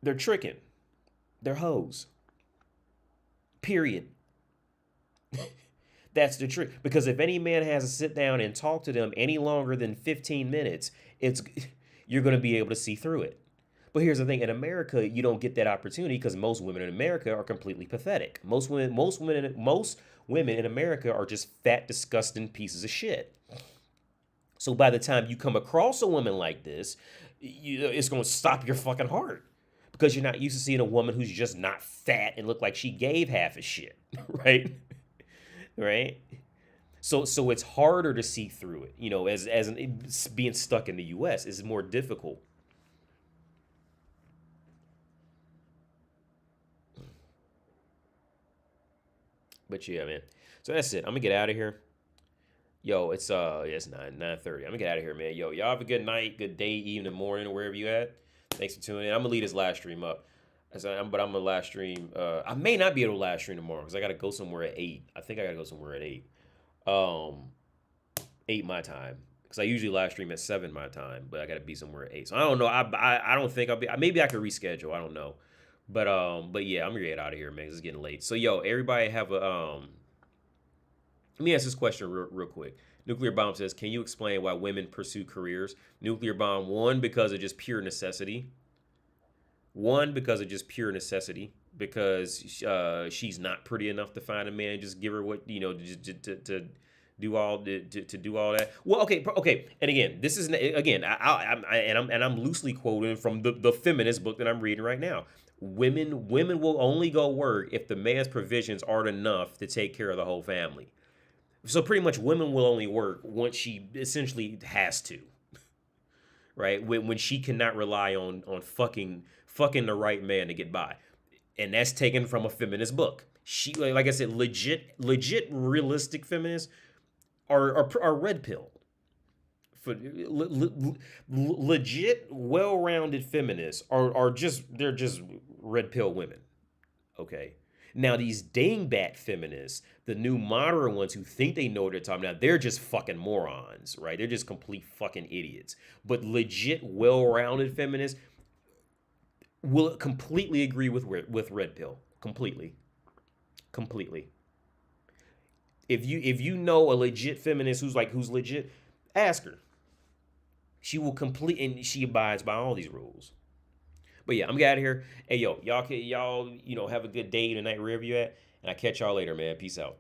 They're tricking. They're hoes. Period. That's the trick. Because if any man has to sit down and talk to them any longer than 15 minutes, you're going to be able to see through it. But here's the thing. In America, you don't get that opportunity because most women in America are completely pathetic. Most women in America are just fat, disgusting pieces of shit. So by the time you come across a woman like this, it's going to stop your fucking heart. Because you're not used to seeing a woman who's just not fat and look like she gave half a shit, right? Right? So it's harder to see through it, as being stuck in the U.S. is more difficult. But yeah, man. So that's it. I'm gonna get out of here. Yo, it's 9:30. I'm gonna get out of here, man. Yo, y'all have a good night, good day, evening, morning, wherever you at. Thanks for tuning in. I'm gonna leave this live stream up. But I'm gonna live stream. I may not be able to live stream tomorrow because I gotta go somewhere at 8. I think I gotta go somewhere at 8. 8 my time. Because I usually live stream at 7 my time, but I gotta be somewhere at 8. So I don't know. I don't think I'll be. Maybe I could reschedule. I don't know. But yeah, I'm gonna get out of here, man. It's getting late. So yo, everybody have a Let me ask this question real quick. Nuclear Bomb says, can you explain why women pursue careers? Nuclear Bomb, one, because of just pure necessity. Because she's not pretty enough to find a man. Just give her what, to do all that. Well, okay. And again, this is I'm loosely quoting from the Feminist book that I'm reading right now. Women will only go work if the man's provisions aren't enough to take care of the whole family. So pretty much women will only work once she essentially has to, right? When she cannot rely on fucking the right man to get by. And that's taken from a feminist book. She, like I said, legit realistic feminists are red pill. For legit well-rounded feminists are just red pill women. Okay. Now these dingbat feminists, the new modern ones who think they know what they're talking about, they're just fucking morons, right? They're just complete fucking idiots. But legit well-rounded feminists will completely agree with red pill. Completely. If you know a legit feminist who's legit, ask her. She will and she abides by all these rules. But yeah, I'm getting out of here. Hey, y'all have a good day tonight wherever you at. And I catch y'all later, man. Peace out.